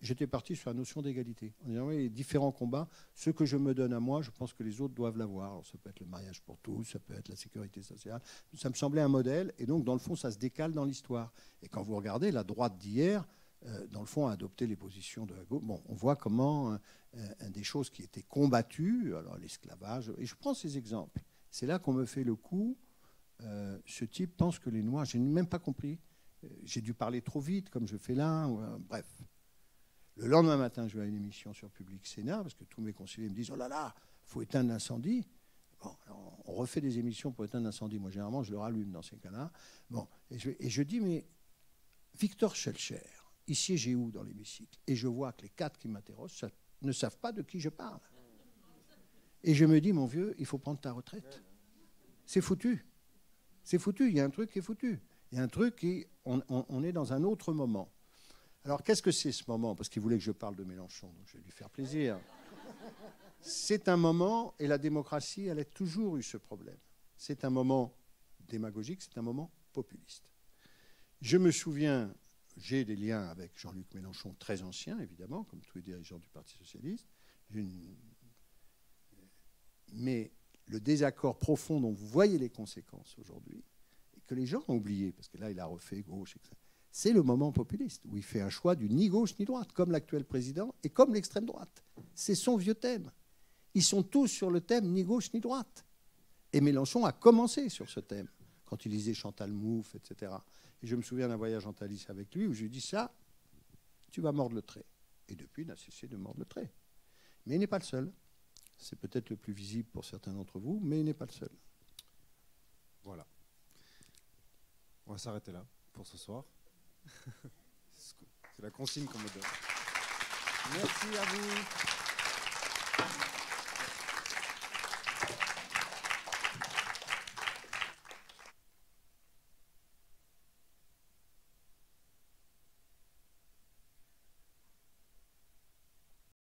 J'étais parti sur la notion d'égalité. En disant, oui, les différents combats, ceux que je me donne à moi, je pense que les autres doivent l'avoir. Alors, ça peut être le mariage pour tous, ça peut être la sécurité sociale. Ça me semblait un modèle. Et donc, dans le fond, ça se décale dans l'histoire. Et quand vous regardez la droite d'hier, dans le fond, a adopté les positions de la gauche. Bon, on voit comment des choses qui étaient combattues, alors l'esclavage, et je prends ces exemples. C'est là qu'on me fait le coup. Ce type pense que les Noirs, je n'ai même pas compris. J'ai dû parler trop vite, comme je fais là. Bref. Le lendemain matin, je vais à une émission sur Public Sénat, parce que tous mes conseillers me disent, oh là là, il faut éteindre l'incendie. Bon, on refait des émissions pour éteindre l'incendie. Moi, généralement, je le rallume dans ces cas-là. Bon, et je dis, mais Victor Schellcher, il siégeait où dans l'hémicycle? Et je vois que les 4 qui m'interrogent ne savent pas de qui je parle. Et je me dis, mon vieux, il faut prendre ta retraite. C'est foutu. C'est foutu. Il y a un truc qui est foutu. Il y a un truc qui... On est dans un autre moment. Alors, qu'est-ce que c'est ce moment? Parce qu'il voulait que je parle de Mélenchon, donc je vais lui faire plaisir. C'est un moment, et la démocratie, elle a toujours eu ce problème. C'est un moment démagogique, c'est un moment populiste. Je me souviens... J'ai des liens avec Jean-Luc Mélenchon, très anciens, évidemment, comme tous les dirigeants du Parti socialiste. Mais le désaccord profond dont vous voyez les conséquences aujourd'hui, et que les gens ont oublié, parce que là, il a refait gauche, etc., c'est le moment populiste, où il fait un choix du ni gauche ni droite, comme l'actuel président et comme l'extrême droite. C'est son vieux thème. Ils sont tous sur le thème ni gauche ni droite. Et Mélenchon a commencé sur ce thème, quand il lisait Chantal Mouffe, etc. Et je me souviens d'un voyage en Thalys avec lui où je lui ai dit, ça, tu vas mordre le trait. Et depuis, il n'a cessé de mordre le trait. Mais il n'est pas le seul. C'est peut-être le plus visible pour certains d'entre vous, mais il n'est pas le seul. Voilà. On va s'arrêter là pour ce soir. C'est la consigne qu'on me donne. Merci à vous.